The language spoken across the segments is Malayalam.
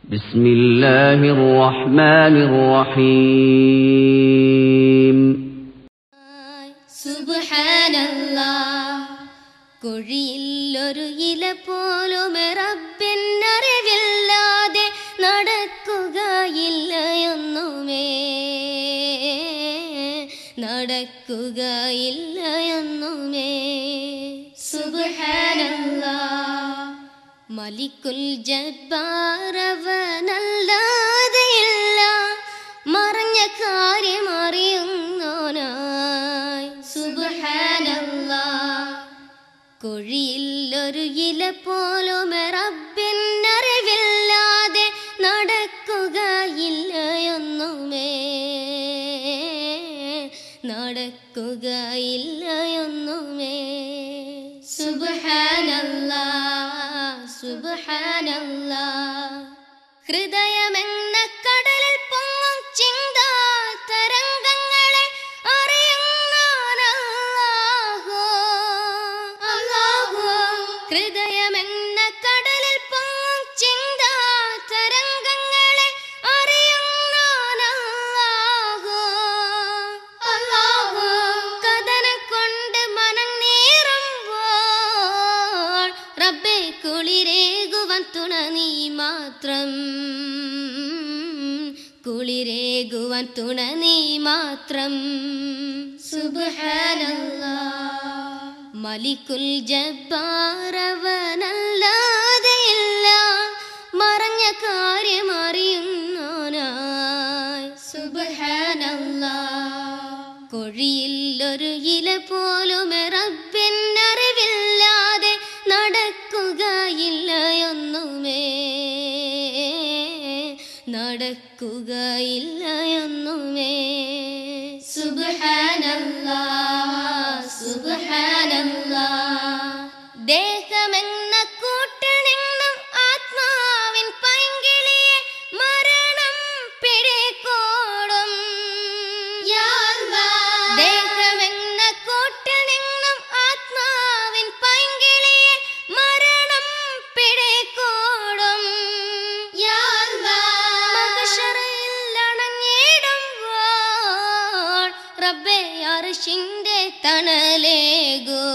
بسم الله الرحمن الرحيم سبحان الله കുഴിയിലൊരു ഇല പോലും റബ്ബിനറിവില്ലാതെ നടക്കുകയില്ലയൊന്നുമേ സുബ്ഹാനല്ലാഹ് മലിക്കുൽ ജബ്ബാറവനല്ലാതെയില്ല മറഞ്ഞ കാര്യം അറിയുന്നോനായി സുബ്ഹാനല്ലാഹ് കുഴിയിലൊരു ഇല പോലും റബ്ബിനറിവില്ലാതെ നടക്കുകയില്ലയൊന്നുമേ സുബ്ഹാനല്ലാഹ് സുബ്ഹാനല്ലാഹ് ഹൃദയമെന്ന കടലിൽ പൊങ്ങും ചിന്താ തരംഗങ്ങളെ അറിയുന്നോനല്ലാഹു ഹൃദയമെന്ന കടലിൽ പൊങ്ങും ചിന്താ തരംഗങ്ങളെ അറിയുന്നോനല്ലാഹു കഥനം കൊണ്ട് മനം നീറുമ്പോൾ റബ്ബേ കുളിരേകുവാൻ തുണ നീ മാത്രം കുളിരേകുവാൻ തുണ നീ മാത്രം സുബ്ഹാനല്ലാഹ് മലിക്കുൽ ജബ്ബാറവനല്ലാതെയില്ല മറഞ്ഞ കാര്യം അറിയുന്നോനായി സുബ്ഹാനല്ലാഹ് കുഴിയിലൊരു ഇല പോലും റബ്ബിനറിവില്ലാതെ നടക്കുകയില്ലയൊന്നുമേ സുബ്ഹാനല്ലാഹ് സുബ്ഹാനല്ലാഹ് ദേഹമെന്ന കൂട്ടിൽ നിന്നും ആത്മാവിൻ പൈങ്കിളിയെ മരണം പിടികൂടും ദേഹമെന്ന കൂട്ടിൽ നിന്നും ആത്മാവിൻ പൈങ്കിളിയെ മരണം പിടികൂടും മഹ്ശറിൽ അണഞ്ഞിടുമ്പോൾ റബ്ബേ അർശിന്റെ തണലേകൂ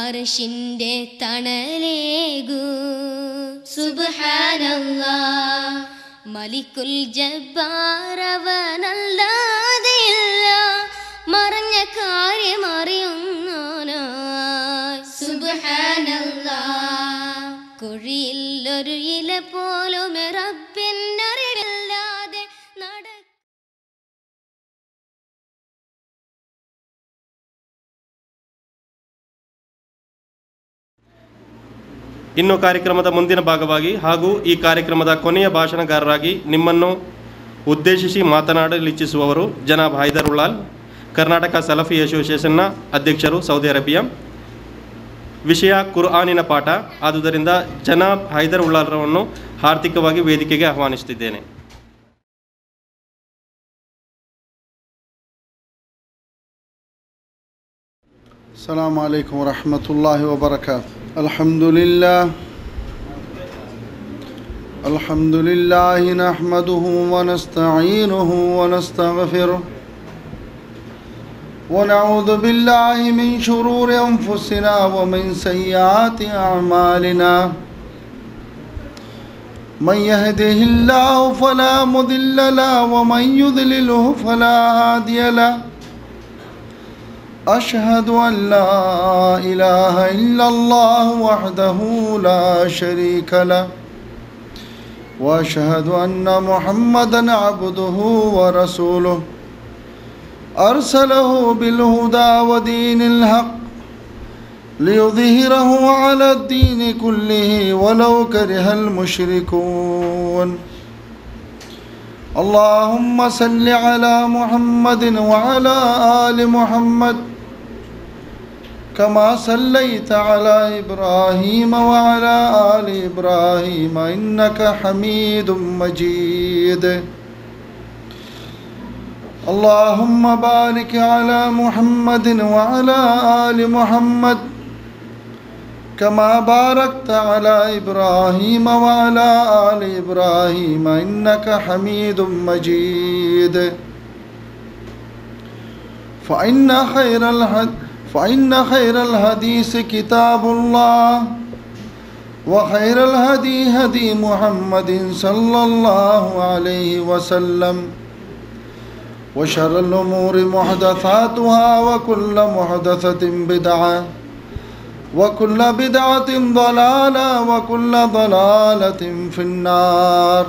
അർശിന്റെ തണലേകൂ സുബ്ഹാനല്ലാഹ് മലിക്കുൽ ജബ്ബാറവനല്ലാതെയില്ല മറഞ്ഞ കാര്യം അറിയുന്നോനായി സുബ്ഹാനല്ലാഹ് കുഴിയിലൊരു ഇല പോലും റബ്ബിനറിവില്ലാതെ ಇನ್ನು ಕಾರ್ಯಕ್ರಮದ ಮುಂದಿನ ಭಾಗವಾಗಿ ಹಾಗೂ ಈ ಕಾರ್ಯಕ್ರಮದ ಕೊನೆಯ ಭಾಷಣಕಾರರಾಗಿ ನಿಮ್ಮನ್ನು ಉದ್ದೇಶಿಸಿ ಮಾತನಾಡಲಿಚ್ಛಿಸುವವರು ಜನಾಬ್ ಹೈದರ್ ಉಳ್ಳಾಲ್, ಕರ್ನಾಟಕ ಸಲಫಿ ಅಸೋಸಿಯೇಷನ್ನ ಅಧ್ಯಕ್ಷರು, ಸೌದಿ ಅರೇಬಿಯಾ. ವಿಷಯ ಕುರ್ಆನಿನ ಪಾಠ. ಆದುದರಿಂದ ಜನಾಬ್ ಹೈದರ್ ಉಳ್ಳಾಲ್ರವನ್ನು ಹಾರ್ದಿಕವಾಗಿ ವೇದಿಕೆಗೆ ಆಹ್ವಾನಿಸುತ್ತಿದ್ದೇನೆ. السلام عليكم ورحمة الله وبركاته. الحمد لله نحمده ونستعينه ونستغفره ونعوذ بالله من شرور أنفسنا ومن سيئات أعمالنا. من يهده الله فلا مضل له ومن يضلله فلا هادي له. أشهد أن لا إله إلا الله وحده لا شريك له وأشهد أن محمدًا عبده ورسوله أرسله بالهدى ودين الحق ليظهره على الدين كله ولو كره المشركون. اللهم صل على محمد وعلى آل محمد كما صليت على إبراهيم وعلى آل إبراهيم إنك حميد مجيد. اللهم بارك على محمد وعلى آل محمد كما باركت على إبراهيم وعلى آل إبراهيم إنك حميد مجيد فإن خير الحديث كتاب الله وخير الهدي هدي محمد صلى الله عليه وسلم وشر الأمور محدثاتها وكل محدثة بدعة وكل بدعة ضلالة وكل ضلالة في النار.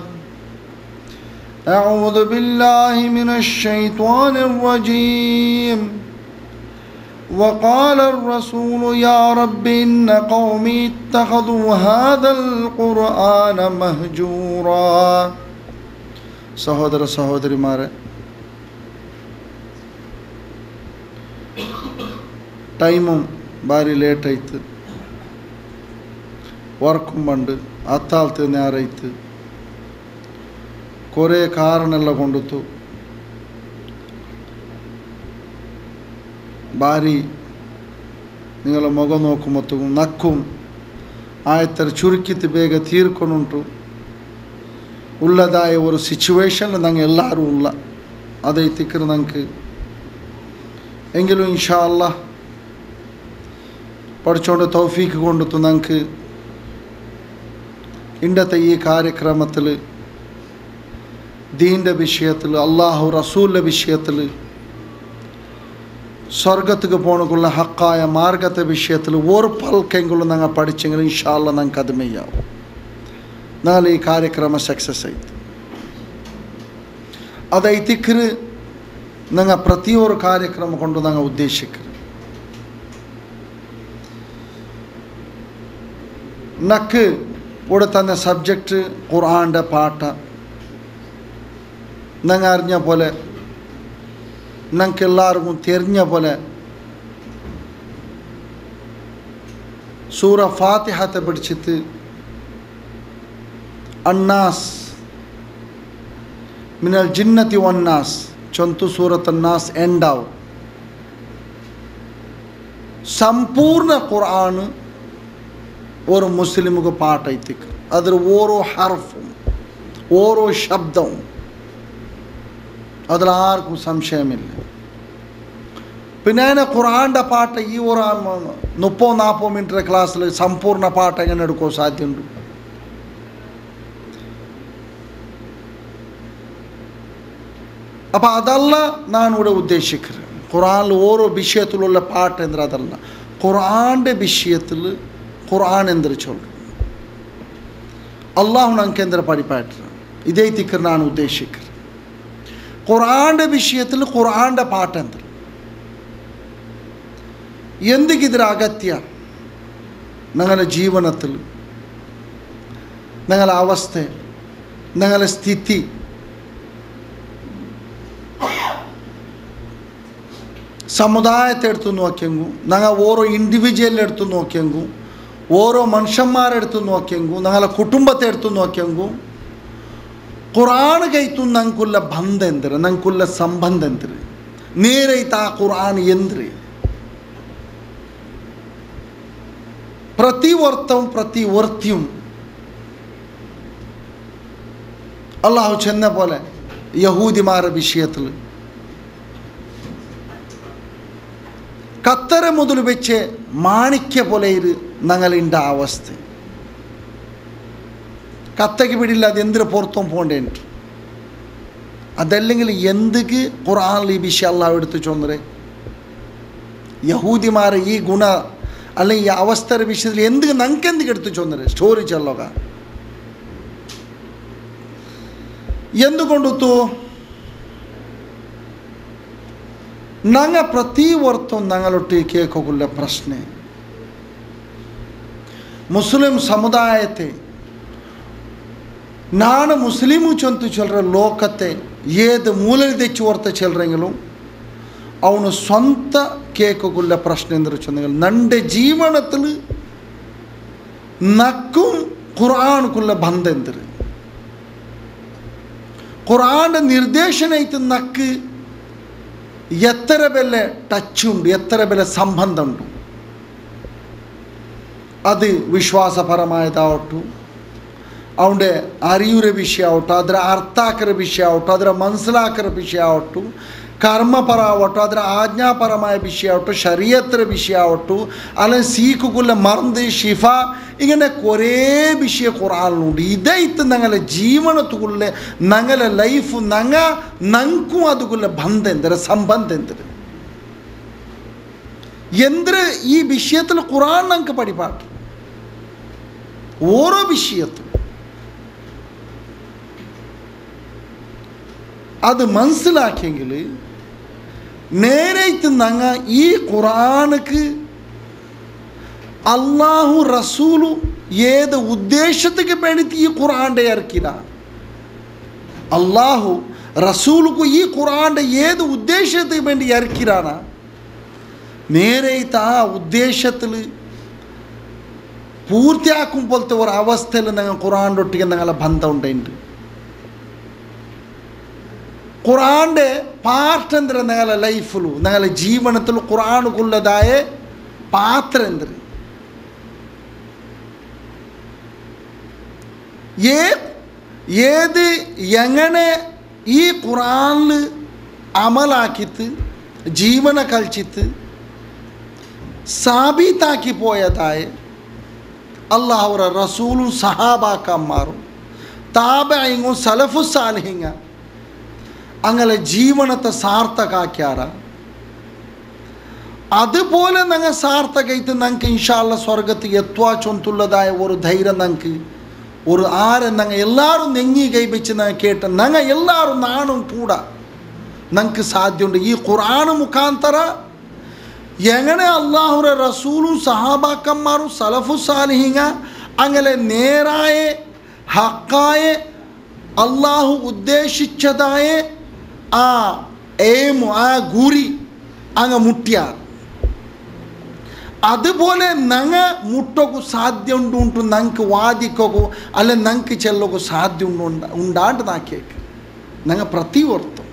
أعوذ بالله من الشيطان الرجيم. وقال الرسول يا رب إن قومي اتخذوا هذا القرآن مهجورا. സഹോദര സഹോദരിമാരെ, ടൈമും ಭಾರಿ ಲೇಟ್ ಆಯ್ತು, ವರ್ಕು ಬಂದು ಹತ್ತಾಲ್ತು ನೇರಾಯ್ತು, കുറേ കാരണെಲ್ಲ കൊണ്ടുത്തു. ಭಾರಿ നിങ്ങളെ മുഖം നോക്കുമ്പോൾ നക്കും ആയത്ര ചുരുക്കിത്ത് ಬೇಗ ತೀರ್ಕೊಂಡುಂಟು. ഉള്ളതായ ഒരു സിറ്റുവേഷനിൽ ഞങ്ങൾ എല്ലാവരും ഉള്ള അതേ തിക്കർ ഞങ്ങൾക്ക് എങ്കിലും ഇൻഷാ അല്ലാഹ് പഠിച്ചുകൊണ്ട് തൗഫീക്ക് കൊണ്ടുത്തു ഞങ്ങൾക്ക് ഇന്നത്തെ ഈ കാര്യക്രമത്തിൽ ദീൻ്റെ വിഷയത്തിൽ അള്ളാഹു റസൂലിൻ്റെ വിഷയത്തിൽ സ്വർഗത്തേക്ക് പോകണക്കുള്ള ഹക്കായ മാർഗത്തെ വിഷയത്തിൽ ഒരു പൽക്കെങ്കിലും ഞങ്ങൾ പഠിച്ചെങ്കിൽ ഇൻഷാ അല്ലാഹ് ഞങ്ങൾക്ക് അത് മെയ്യാവും. നാളെ ഈ കാര്യക്രമം സക്സസ് ആയിട്ട് അതൈത്തിക്കർ ഞങ്ങൾ പ്രതിയൊരു കാര്യക്രമം കൊണ്ട് ഞങ്ങൾ ഉദ്ദേശിക്കുന്നത് നക്ക് ഇവിടെ തന്നെ സബ്ജക്റ്റ് ഖുർആൻ്റെ പാട്ട ഞങ്ങൾ അറിഞ്ഞ പോലെ ഞങ്ങൾക്ക് എല്ലാവർക്കും തെരിഞ്ഞ പോലെ സൂറ ഫാത്തിഹത്തെ പിടിച്ചിട്ട് അന്നാസ് മിനൽ ജിന്നത്തി വന്നാസ് ചൊന്തു സൂറത്ത് അന്നാസ് എൻഡാവും. സമ്പൂർണ്ണ ഖുർആൻ ഒരു മുസ്ലിമുക്ക് പാട്ടൈത്തിക്ക് അതിൽ ഓരോ ഹർഫും ഓരോ ശബ്ദവും അതിലാർക്കും സംശയമില്ല. പിന്നെ ഖുർആൻ്റെ പാട്ട് ഈ ഒരു 30-40 മിനിറ്റ് ക്ലാസ്സിൽ സമ്പൂർണ്ണ പാട്ട് എങ്ങനെ എടുക്കാൻ സാധ്യമുണ്ട്? അപ്പം അതല്ല ഞാനിവിടെ ഉദ്ദേശിക്കുന്നത്. ഖുർആനിൽ ഓരോ വിഷയത്തിലുള്ള പാട്ട് എന്ത് അതല്ല, ഖുർആൻ്റെ വിഷയത്തിൽ ഖുർആൻ എന്തൊരു ചൊല്ലും അള്ളാഹു ഞങ്ങൾക്ക് എന്തൊരു പഠിപ്പായിട്ട് ഇതേ തിക്കർ ഞാൻ ഉദ്ദേശിക്കുന്നത്. ഖുർആൻ്റെ വിഷയത്തിൽ ഖുർആൻ്റെ പാട്ട് എന്ത് എന്തിക്കിതിര അഗത്യ ഞങ്ങളുടെ ജീവനത്തിൽ ഞങ്ങളുടെ അവസ്ഥ ഞങ്ങളുടെ സ്ഥിതി സമുദായത്തെ എടുത്തു നോക്കിയെങ്കിൽ ഞങ്ങൾ ഓരോ ഇൻഡിവിജ്വലിനെ എടുത്തു നോക്കിയെങ്കിൽ ഓരോ മനുഷ്യന്മാരെടുത്ത് നോക്കിയെങ്കിൽ ഞങ്ങളെ കുടുംബത്തെ എടുത്തു നോക്കിയെങ്കിൽ ഖുർആൻ കൈത്തു ഞങ്ങൾക്കുള്ള ബന്ധം എന്തിര്, ഞങ്ങൾക്കുള്ള സംബന്ധം എന്തിര്, നേരೈತೆ ಆ ഖുർആൻ എന്തിര്. പ്രതിവർത്തവും പ്രതിവർത്തിയും അള്ളാഹു ചെന്ന പോലെ യഹൂദിമാരുടെ വിഷയത്തിൽ കത്തര മുതൽ വെച്ച് മാണിക്യ പോലെ ഞങ്ങളുടെ അവസ്ഥ കത്തക്ക് പിടിയില്ല. അത് എന്തിനു പുറത്തും പോകേണ്ട അതല്ലെങ്കിൽ എന്തൊക്കെ ഖുർആനിൽ ഈ വിഷയം അള്ളാഹു എടുത്ത് ചൊന്നേ യഹൂദിമാരെ ഈ ഗുണ അല്ലെങ്കിൽ ഈ അവസ്ഥയുടെ വിഷയത്തിൽ എന്തൊക്കെ ഞങ്ങൾക്ക് എന്തൊക്കെ എടുത്ത് ചൊന്നേ സ്റ്റോറി ചെല്ലുക എന്തുകൊണ്ടു ഞങ്ങൾ പ്രതിവർത്തം ഞങ്ങളൊട്ട് കേൾക്കുള്ള പ്രശ്നം മുസ്ലിം സമുദായത്തെ ನಾನು ಮುಸ್ಲಿಮು ಚಂತು ಚಲ್ರ ಲೋಕತೆ ಏದು ಮೂಲಲ್ಲಿ ತೆಚ್ಚು ಹೊರ್ತ ಚಲ್ರಂಗಲು ಅವನು ಸ್ವಂತ ಕೇಕುಗುಳ್ಳ ಪ್ರಶ್ನೆ ಎಂದರು ಚಂದಗಳು ನಂಡೆ ಜೀವನത്തിൽ നക്കും ഖുർആനുക്കുള്ള ബന്ധം എന്തൊരു ഖുർആന്റെ നിർദ്ദേശനയിട്ട് നക്ക് എത്ര ബെല്ലെ ടച്ചുണ്ട് എത്ര ബെല്ലെ സംബന്ധമുണ്ട് അത് വിശ്വാസപരമായതാവട്ടു, അവൻ്റെ അറിയുന്ന വിഷയമാവട്ടു, ಅದರ ಅರ್ಥ ಹಾಕಿರೋ ವಿಷಯ ಆವಟ್ಟು, ಅದರ ಮನಸ್ಸಿಲಾಕಿರೋ ವಿಷಯ ಆವಟ್ಟು, ಕರ್ಮಪರ ಆವಟ್ಟು, ಅದರ ಆಜ್ಞಾಪರമായ ವಿಷಯ ആവട്ടു, ശരീഅത്തിൻ്റെ വിഷയം ആവട്ടു, അല്ലെങ്കിൽ സീക്കുള്ള മറന്ന് ഷിഫ, ഇങ്ങനെ കുറേ വിഷയ ഖുർആനിലുണ്ട്. ഇതേ ഇത്ത് ഞങ്ങളെ ജീവനത്തുക്കുള്ള ഞങ്ങളെ ലൈഫ് നങ്കും അതുക്കുള്ള ബന്ധം എന്തൊരു സംബന്ധം എന്തൊരു ഈ വിഷയത്തിൽ ഖുർആൻ ഞങ്ങൾക്ക് പഠിപ്പാട്ട്. ഓരോ വിഷയത്തും അത് മനസ്സിലാക്കിയെങ്കിൽ നേരത്തെ ഞങ്ങൾ ഈ ഖുർആനുക്ക് അള്ളാഹു റസൂലു ഏത് ഉദ്ദേശത്തേക്ക് വേണ്ടിയിട്ട് ഈ ഖുർആൻ്റെ ഇറക്കില്ല, അള്ളാഹു റസൂലുക്ക് ഈ ഖുർആൻ്റെ ഏത് ഉദ്ദേശത്തിന് വേണ്ടി ഇറക്കിലാണ്, നേരത്തെ ആ ഉദ്ദേശത്തിൽ പൂർത്തിയാക്കും പോലത്തെ ഒരു അവസ്ഥയിൽ ഞങ്ങൾ ഖുർആൻ്റെ ഒട്ടിಗೆ ഞങ്ങളെ ബന്ധം ഉണ്ടായിട്ടുണ്ട്. ഖുർആൻ്റെ പാർട്ട് എന്തൊരു ഞങ്ങളുടെ ലൈഫിലും ഞങ്ങളുടെ ജീവനത്തിലും ഖുർആനുക്കുള്ളതായ പാത്ര എന്തൊരു ഏത് എങ്ങനെ ഈ ഖുർആനിൽ അമലാക്കിത്ത് ജീവന കളിച്ചിത്ത് സാബീതാക്കി പോയതായ അള്ളാഹുറ റസൂലും സഹാബാക്കന്മാരും താബഈങ്ങും സലഫു സാലിഹിങ്ങ അങ്ങനെ ജീവനത്തെ സാർത്ഥകാക്കിയാറ. അതുപോലെ ഞങ്ങൾ സാർത്ഥകയിട്ട് ഞങ്ങൾക്ക് ഇൻഷാ അല്ലാഹ് സ്വർഗത്തിൽ എത്തുവാ ചൊന്തുള്ളതായ ഒരു ധൈര്യം ഞങ്ങൾക്ക് ഒരു ആരെ ഞങ്ങൾ എല്ലാവരും നെഞ്ഞി കൈവച്ച് ഞങ്ങൾ കേട്ട് ഞങ്ങൾ എല്ലാവരും നാണും കൂടാ ഞങ്ങൾക്ക് സാധ്യമുണ്ട്. ഈ ഖുർആൻ മുഖാന്തര എങ്ങനെ അള്ളാഹുറെ റസൂലും സഹാബാക്കന്മാരും സലഫു സാലിഹിങ്ങ അങ്ങനെ നേരായ ഹക്കായ അള്ളാഹു ഉദ്ദേശിച്ചതായ ആ എയിം ആ ഗുരി അങ്ങ് മുട്ടിയാർ. അതുപോലെ ഞങ്ങൾ മുട്ടോക്കു സാധ്യം ഉണ്ടു ഞങ്ങൾക്ക് വാദിക്കോക്കു അല്ലെ ഞങ്ങൾക്ക് ചെല്ലೋಕು സാധ്യം ഉണ്ടാണ്ട് നാ കേക്ക് ഞങ്ങൾ പ്രതിവർത്തും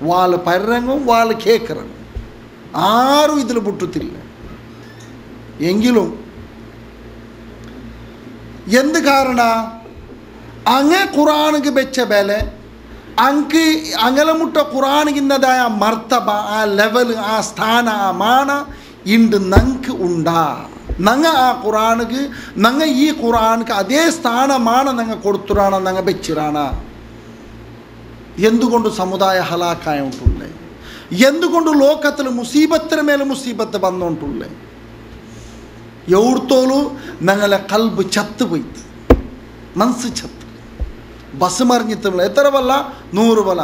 వాళ్ళు പരരങ്ങും వాళ్ళు കേക്കറങ്ങും ആരും ഇതിൽ മുട്ടത്തില്ല. എങ്കിലും എന്ത് കാരണ അങ്ങേ ഖുർആനിക്ക് വെച്ച ബല ಅಂಕಿ ಅಂಗಲ ಮುಟ್ಟ ഖുർആനിക്കുന്നതായ മർത്തബ ആ ലെവൽ ആ സ്ഥാന ആ മാന ഇണ്ട് നങ്ക് ഉണ്ടാ. നങ്ങ ആ ഖുർആനിക്ക് നങ്ങ ഈ ഖുർആനിക്ക് അതേ സ്ഥാനമാണ് നങ്ങ കൊടുത്തുറാണ് നങ്ങ വെച്ചിറാണ്. എന്തുകൊണ്ട് സമുദായ ഹലാക്കായ ഉണ്ടുള്ളേ, എന്തുകൊണ്ട് ലോകത്തിൽ മുസീബത്തിന് മേലെ മുസീബത്ത് വന്നോണ്ടുള്ളേ. എവിടത്തോളൂ ഞങ്ങളെ കൽബ് ചത്ത് പോയിട്ട് മനസ്സ് ചത്ത് ബസ് മറിഞ്ഞിട്ടുള്ള എത്ര ബല്ല 100 ബല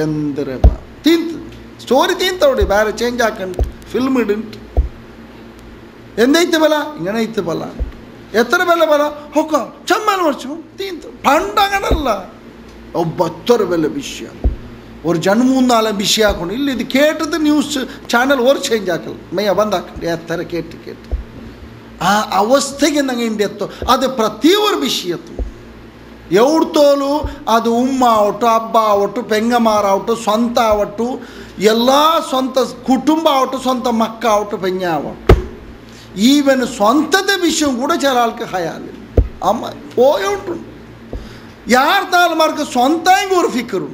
എന്തൊരു തീന്ത് സ്റ്റോറി തീന്തോടി വേറെ ചേഞ്ച് ആക്കണ്ട് ഫിಲ್ಮ್ ഇടുണ്ട് ಎಂದೈತೆ ಬಲ ಇಂಗನೆ ಐತೆ ಬಲ ಎತ್ತರ ಬೆಲೆ ಬಲ ಹೊಕ್ಕ ಚಮ್ಮಲ್ ಮರ್ಚು ತೀಂತು ಪಂಡಂಗನಲ್ಲ ಒಬ್ಬತ್ತರ ಬೆಲೆ ವಿಷಯ ஒரு ஜன்மூന്നാல விஷயம் ஆக்கணும் இல்லை. இது கேட்டது நியூஸ் சேனல் ஒரு சேஞ்ச் ஆக்கல மைய ಬಂದಾಕಂಡು ಎತ್ತರ ಕೇட்டு ಆ ಅವಸ್ಥೆಗೆ ನಂಗೆ ಇಂಡಿಯತ್ತು ಅದು ಪ್ರತಿಯೊಂದು ವಿಷಯತ್ತು ಎವ್ಡ್ತೋಲು ಅದು ಉಮ್ಮ ಆವಟ್ಟು ಅಬ್ಬ ಆವಟ್ಟು ಪೆಂಗಮಾರ ಆವಟ್ಟು ಸ್ವಂತ ಆವಟ್ಟು ಎಲ್ಲ ಸ್ವಂತ ಕುಟುಂಬ ಆವಟ್ಟು ಸ್ವಂತ ಮಕ್ಕ ಆವಟ್ಟು ಪೆಂಗ ಆವಟ್ಟು ഈവൻ സ്വന്തത്തെ വിഷയം കൂടെ ചില ആൾക്ക് ഹയാലില്ല. അമ്മ പോയോണ്ടുണ്ട് യാർത്താൽമാർക്ക് സ്വന്തം ഒരു ഫിക്കറും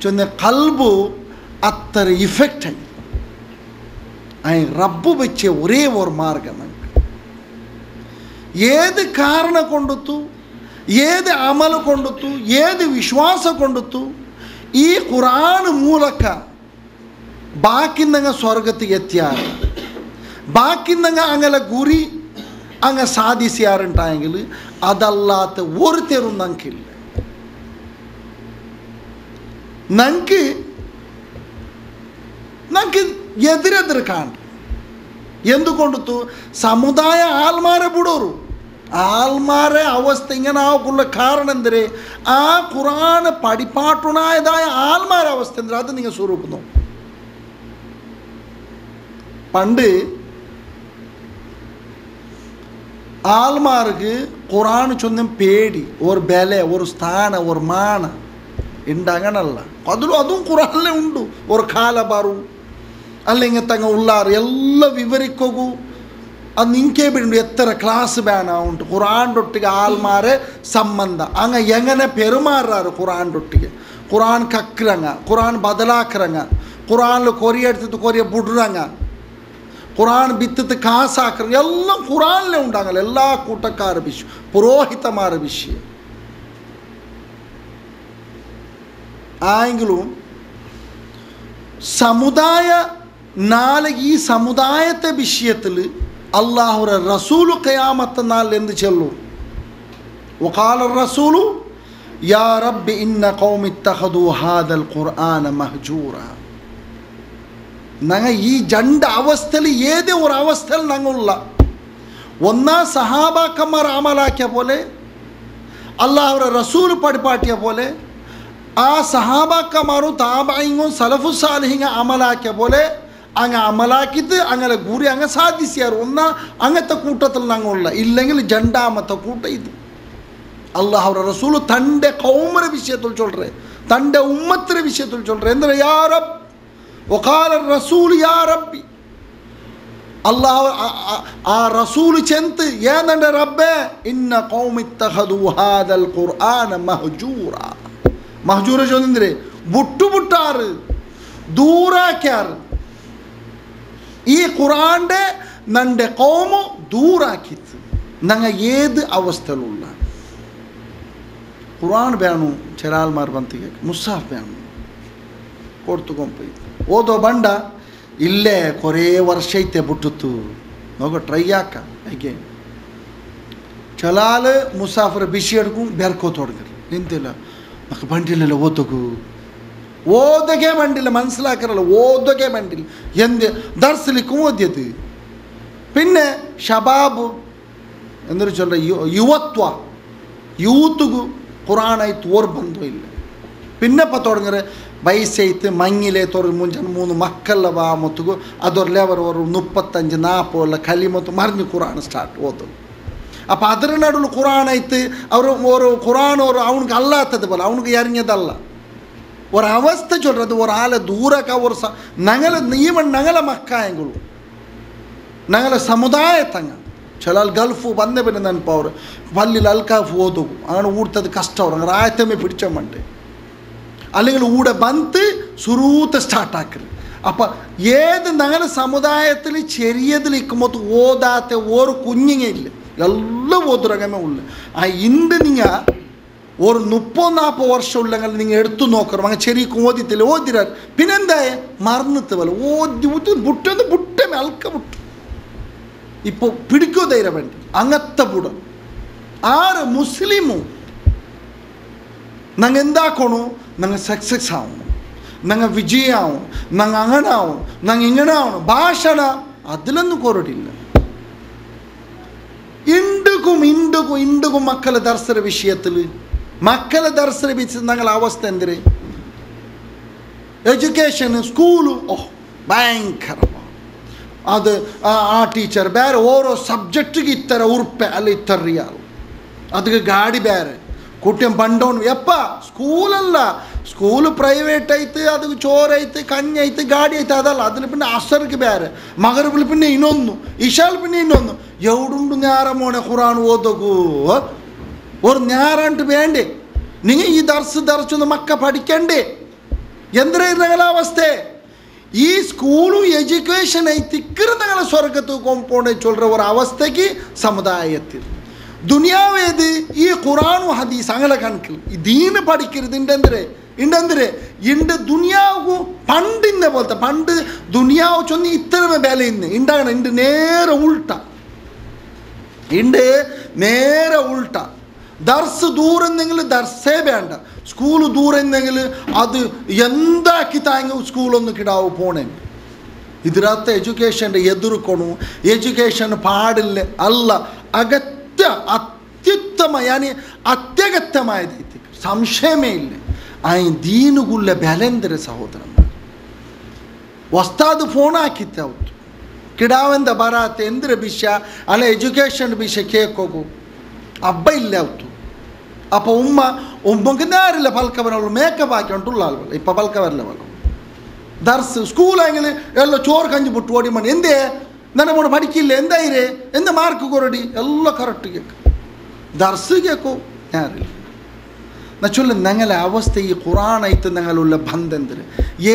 ചൊന്ന കൽബു അത്ര ഇഫക്റ്റ് ആയി റബ്ബ് വെച്ച ഒരേ ഒരു മാർഗം നമുക്ക് ഏത് കാരണം കൊണ്ടുത്തു ഏത് അമൽ കൊണ്ടുത്തു ഏത് വിശ്വാസം കൊണ്ടുത്തു ഈ ഖുർആൻ ಮೂಲಕ ബാക്കിന്നങ്ങ സ്വർഗത്തിൽ എത്തിയാൽ ബാക്കിന്നങ്ങ അങ്ങനെ ഗുരി അങ്ങ് സാധിച്ചാറുണ്ടായെങ്കിൽ അതല്ലാത്ത ഒരു തെരും ഞങ്ങൾക്കില്ല. ഞങ്ങൾക്ക് എതിരെതിര് കാണും. എന്തുകൊണ്ടു സമുദായ ആൾമാരെ ಬಿಡೋರು ആൾമാരെ അവസ്ഥ ഇങ്ങനെ ആവുള്ള കാരണം എന്തേ ആ ഖുർആൻ പഠിപ്പാട്ടുണായതായ ആൾമാരെ അവസ്ഥ എന്തേ അത് നിങ്ങൾ സ്വരൂപുന്നു. പണ്ട് ആൾമാർക്ക് ഖുർആൻ ചൊന്നും പേടി ഒരു ബല ഒരു സ്ഥാന ഒരു മാന ഉണ്ട്. അങ്ങനല്ല അതും ഖുർആനിലേ ഉണ്ട്. ഒരു കാല ബാറും അല്ലെങ്കിൽ തങ്ങ ഉള്ളാറ് എല്ലാം വിവരിക്കൂ ಅದು ನಿಂಕೆ ಬಿಡು ಎತ್ತರ ಕ್ಲಾಸ್ ಬ್ಯಾನ ಉಂಟು ಕುರಾನ್ರೊಟ್ಟಿಗೆ ಆಲ್ಮಾರೆ ಸಂಬಂಧ ಹಂಗ ಎಂಗನೆ ಪೆರುಮಾರ್ರಾರು ಕುರಾನ್ರೊಟ್ಟಿಗೆ ಕುರಾನ್ ಕಕ್ರಂಗ ಕುರಾನ್ ಬದಲಾಕ್ರಂಗ ಕುರಾನ್ಲು ಕೊರಿ ಎಡ್ತಿತ್ತು ಕೊರಿಯ ಬುಡ್ರಂಗ കുറാൻ ബിത്തത്ത് കാസാക്കണം എല്ലാം ഖുറാനിലെ ഉണ്ടാകല എല്ലാ കൂട്ടക്കാർ വിഷയം പുരോഹിതമാർ വിഷയം ആയെങ്കിലും സമുദായ നാളെ ഈ സമുദായത്തെ വിഷയത്തിൽ അള്ളാഹുര റസൂലു ഖിയാമത്ത് നാൾ എന്ത് ചൊല്ലും വഖാല റസൂലു യാ റബ്ബി ഇന്ന ഖൗമി ഇത്തഖദു ഹാദൽ ഖുർആന മഹ്ജൂറ ഞങ്ങൾ ഈ രണ്ട് അവസ്ഥയിൽ ഏതേ ഒരു അവസ്ഥയിൽ ഞങ്ങളുള്ള ഒന്നാ സഹാബാക്കന്മാർ അമലാക്കിയ പോലെ അള്ളാഹുവിന്റെ റസൂൽ പഠിപ്പാട്ടിയ പോലെ ആ സഹാബാക്കന്മാരും താബഈങ്ങും സലഫു സാലിഹിങ്ങ അമലാക്കിയ പോലെ അങ്ങ് അമലാക്കിയിട്ട് അങ്ങനെ ഗുരി അങ്ങ് സാധിച്ചാറ് ഒന്നാ അങ്ങനത്തെ കൂട്ടത്തിൽ ഞങ്ങളുള്ള ഇല്ലെങ്കിൽ രണ്ടാമത്തെ കൂട്ടം ഇത് അള്ളാഹുവിന്റെ റസൂൽ തൻ്റെ കൗമര വിഷയത്തിൽ ചൊല്ലേ തൻ്റെ ഉമ്മത്തിൻ്റെ വിഷയത്തിൽ ചൊല്ലേ എന്താ യാ റബ്ബ് وقال الرسول يا ربي الله رسول چنت يا نند رب ان قوم اتخذوا هذا القرآن مهجورا مهجورا جوندره ബുട്ടു ബുട്ടാറ് ദൂരാക്കാറ് ഈ ഖുർആന്റെ നന്റെ ഖൗമ ദൂരാക്കിത്ത് നങ്ങ ഏത് അവസ്ഥയിലുള്ള ഖുർആൻ വേണം ചെറാൽമാർ ബന്തിಗೆ മുസാഫ് വേണം കൊടുത്തുകൊണ്ട് ಓದೋ ಬಂಡ ಇಲ್ಲೇ ಕೊರೇ ವರ್ಷ ಐತೆ ಬಿಟ್ಟಿತ್ತು ನೋಗ ಟ್ರೈ ಯಾಕ ಹೀಗೆ ಚಲಾಲ ಮುಸಾಫರ್ ಬಿಸಿ ಹಿಡ್ಕು ಬೆರ್ಕೋತೊಡಗಿರಿ ನಿಂತಿಲ್ಲ ಮಕ್ಕ ಬಂಡಿಲ್ಲ ಓದೋಗು ಓದೋಗೆ ಬಂಡಿಲ್ಲ ಮನಸ್ಸಿಲಾಕಿರಲ್ಲ ಓದೋಗೆ ಬಂಡಿಲ್ಲ ಎಂದೆ ದರ್ಸಲಿಕ್ಕೂ ಓದ್ಯದು പിന്നെ ಶಬಾಬು ಎಂದ್ರೆ ಚೊಲ್ಲ ಯುವತ್ವ യൂത്തുಗು ഖുർആനായിട്ട് ഓർ ബന്ധം ഇല്ല പിന്നെ തുടങ്ങുന്നത് വയസ്സൈത്ത് മങ്ങിലെ തുറന്ന് മുഞ്ചൻ 3 മക്കള വാ മൊത്തുകു ಅದರಲ್ಲಿ ಅವರು 35-40 ಕಲಿಮತ್ತು ಮರ್ഞ്ഞു ഖുർആൻ ಸ್ಟಾರ್ಟ್ ಓದೋದು അപ്പോൾ ಅದರ ನಡುವೆ ഖുർആൻ ಐತೆ ಅವರು ഖുർആൻ ಅವರು ಅವನಿಗೆ ಅಲ್ಲಾತದ ಬಲ್ಲ ಅವನಿಗೆ ಯಾರಿഞ്ഞದಲ್ಲ ஒரு அவஸ்தை சொல்றது ஒரு ஆளை தூரக்க ஒரு ஈவன் நகல மக்காயங்களும் நகல சமுதாயத்தங்க ಚಲಾಲ್ ಗಲ್ಫು ಬಂದೆ ಬಂದು ನೆನಪು ಅವರು ಪಲ್ಲಿಲಿ ಅಲ್ಕಾಫ್ ಓದು അങ്ങനെ ഊടുത്തത് കഷ്ടം അവർ അങ്ങനെ ആയത്തമ്മേ പിടിച്ചമ്മണ്ട് അല്ലെങ്കിൽ ഊടെ ബന്ത് സുരൂത്ത് സ്റ്റാർട്ടാക്കരുത് അപ്പം ഏത് ഞങ്ങളുടെ സമുദായത്തിൽ ചെറിയതിൽ ഇക്കുമ്പോൾ ഓതാത്ത ഒരു കുഞ്ഞിങ്ങ ഇല്ല എല്ലാം ഓതുറങ്ങമേ ഉള്ളു ആ ഇണ്ട് നിങ്ങൾ ഒരു 30-40 വർഷം ഉള്ളെങ്കിൽ നിങ്ങൾ എടുത്തു നോക്കണം അങ്ങനെ ചെറിയ ഓതിത്തില്ല ഓതിരാ പിന്നെന്തായ മറന്നിട്ട് പോലെ ഓതി ബുട്ടൊന്ന് ബുട്ടമേ അൽക്ക ബുട്ടു ഇപ്പോൾ പിടിക്കോ ധൈര്യം വേണ്ടി അങ്ങനത്തെ ബുടം ആറ് മുസ്ലിമും ഞങ്ങൾ എന്താക്കണു ഞങ്ങൾ സക്സസ് ആവണം ഞങ്ങൾ വിജയമാവും ഞങ്ങൾ അങ്ങനെ ആവണം ഞങ്ങൾ ഇങ്ങനെ ആവണം ഭാഷണ അതിലൊന്നും കുറവില്ല ഇണ്ടുകും മക്കളെ ദർശന വിഷയത്തിൽ മക്കളെ ദർശന വിഷയത്തിൽ ഞങ്ങളുടെ അവസ്ഥ എന്തിന് എഡ്യൂക്കേഷൻ സ്കൂള് ഭയങ്കരമാണ് അത് ആ ടീച്ചർ ಬೇರೆ ഓരോ സബ്ജക്റ്റിಗೆ ഇത്തര ഉറുപ്പെ അല്ല ഇത്ര റിയാൽ ಅದಕ್ಕೆ ಗಾಡಿ ಬೇರೆ ಕುಟ್ಟಿ ಬಂಡೋನು ಯಪ್ಪ ಸ್ಕೂಲಲ್ಲ ಸ್ಕೂಲು ಪ್ರೈವೇಟ್ ಐತೆ ಅದಕ್ಕೆ ಚೋರು ಐತೆ ಕನ್ಯೆ ಐತೆ ಗಾಡಿ ಐತೆ ಅದಲ್ಲ ಅದ್ರ ಪಿನ್ನ ಅಸರ್ಗೆ ಬೇರೆ ಮಗರಬಲ್ ಪಿನ್ನ ಇನ್ನೊಂದು ಇಶಾಲ್ ಪಿನ್ನ ಇನ್ನೊಂದು ಎವಡುಂಡು ನ್ಯಾರ ಮೋನೆ ഖുർആൻ ഓതകൂ ഒരു ഞാറാണ്ട് വേണ്ടേ നിങ്ങൾ ഈ ദർശൊന്ന് മക്ക പഠിക്കണ്ടേ എന്തിനാ അവസ്ഥ ഈ സ്കൂളും എഡ്യൂക്കേഷൻ തിക്കറ ഞങ്ങളെ സ്വർഗത്ത് കൊമ്പോണ്ട് ചൊല്ലുற ഒരു അവസ്ഥയ്ക്ക് സമുദായത്തിൽ ദുനിയാവേത് ഈ ഖുറാനും ഹദീസ് അങ്ങനെ കണക്കിൽ ഈ ദീന് പഠിക്കരുത് ഇണ്ടെന്തിരെ ഇണ്ട് ദുനിയാവ് പണ്ടിന്നെ പോലത്തെ പണ്ട് ദുനിയാവ് ചൊന്ന് ഇത്തരമേ വില ഇന്ന് ഉണ്ടാകണം ഇണ്ട് നേരെ ഉൾട്ട ദർസ് ദൂരെന്നെങ്കിൽ ദർസേ വേണ്ട സ്കൂൾ ദൂരെന്നെങ്കിൽ അത് എന്താക്കി താങ്ങ സ്കൂളൊന്നും കിടാവ് പോണേ ഇതിനകത്ത് എഡ്യൂക്കേഷൻ്റെ എതിർക്കണു എഡ്യൂക്കേഷൻ പാടില്ല അല്ല അത്യുത്തമ അത്യഗത്യമായ രീതിക്ക് സംശയമേ ഇല്ല ആ ദീനുകുള്ള ബലന്തര സഹോദരന്മാർ വസ്താത് ഫോണാക്കിത്താവತ್ತು ಕಿಡಾವೆಂದ ಬರಾತೆ ಎಂದ್ರೆ ವಿಷಯ ಅಲ್ಲ ಎಜುಕೇಷನ್ ವಿಷಯ ಕೇಕೋಗು ಹಬ್ಬ ಇಲ್ಲ ಅವತ್ತು ಅಪ್ಪ ಉಮ್ಮಗೆ ನೇರಿಲ್ಲ ಪಲ್ಕವನವಳು ಮೇಕಪ್ ಹಾಕಿ ಉಂಟುಲ್ಲ ಅಲ್ವಲ್ಲ ಇಪ್ಪ ಪಲ್ಕವರಲ್ಲವಲ್ಲ ದರ್ಸ್ ಸ್ಕೂಲ್ ಆಗಿ ಎಲ್ಲ ಚೋರು ಕಂಜಿ ಬಿಟ್ಟು ಓಡಿ ಮನೆ ಎಂದೇ ನನ್ನ മോട് പഠിക്കില്ല എന്തായിരേ എന്ത് മാർക്ക് കുറടി എല്ലാം കറക്റ്റ് കേൾക്കും ദർസ് കേൾക്കോ ഞാനില്ല ഞാൻ ചൊല്ല ഞങ്ങളെ അവസ്ഥ ഈ ഖുറാനായിട്ട് ഞങ്ങളുള്ള ബന്ധത്തിന്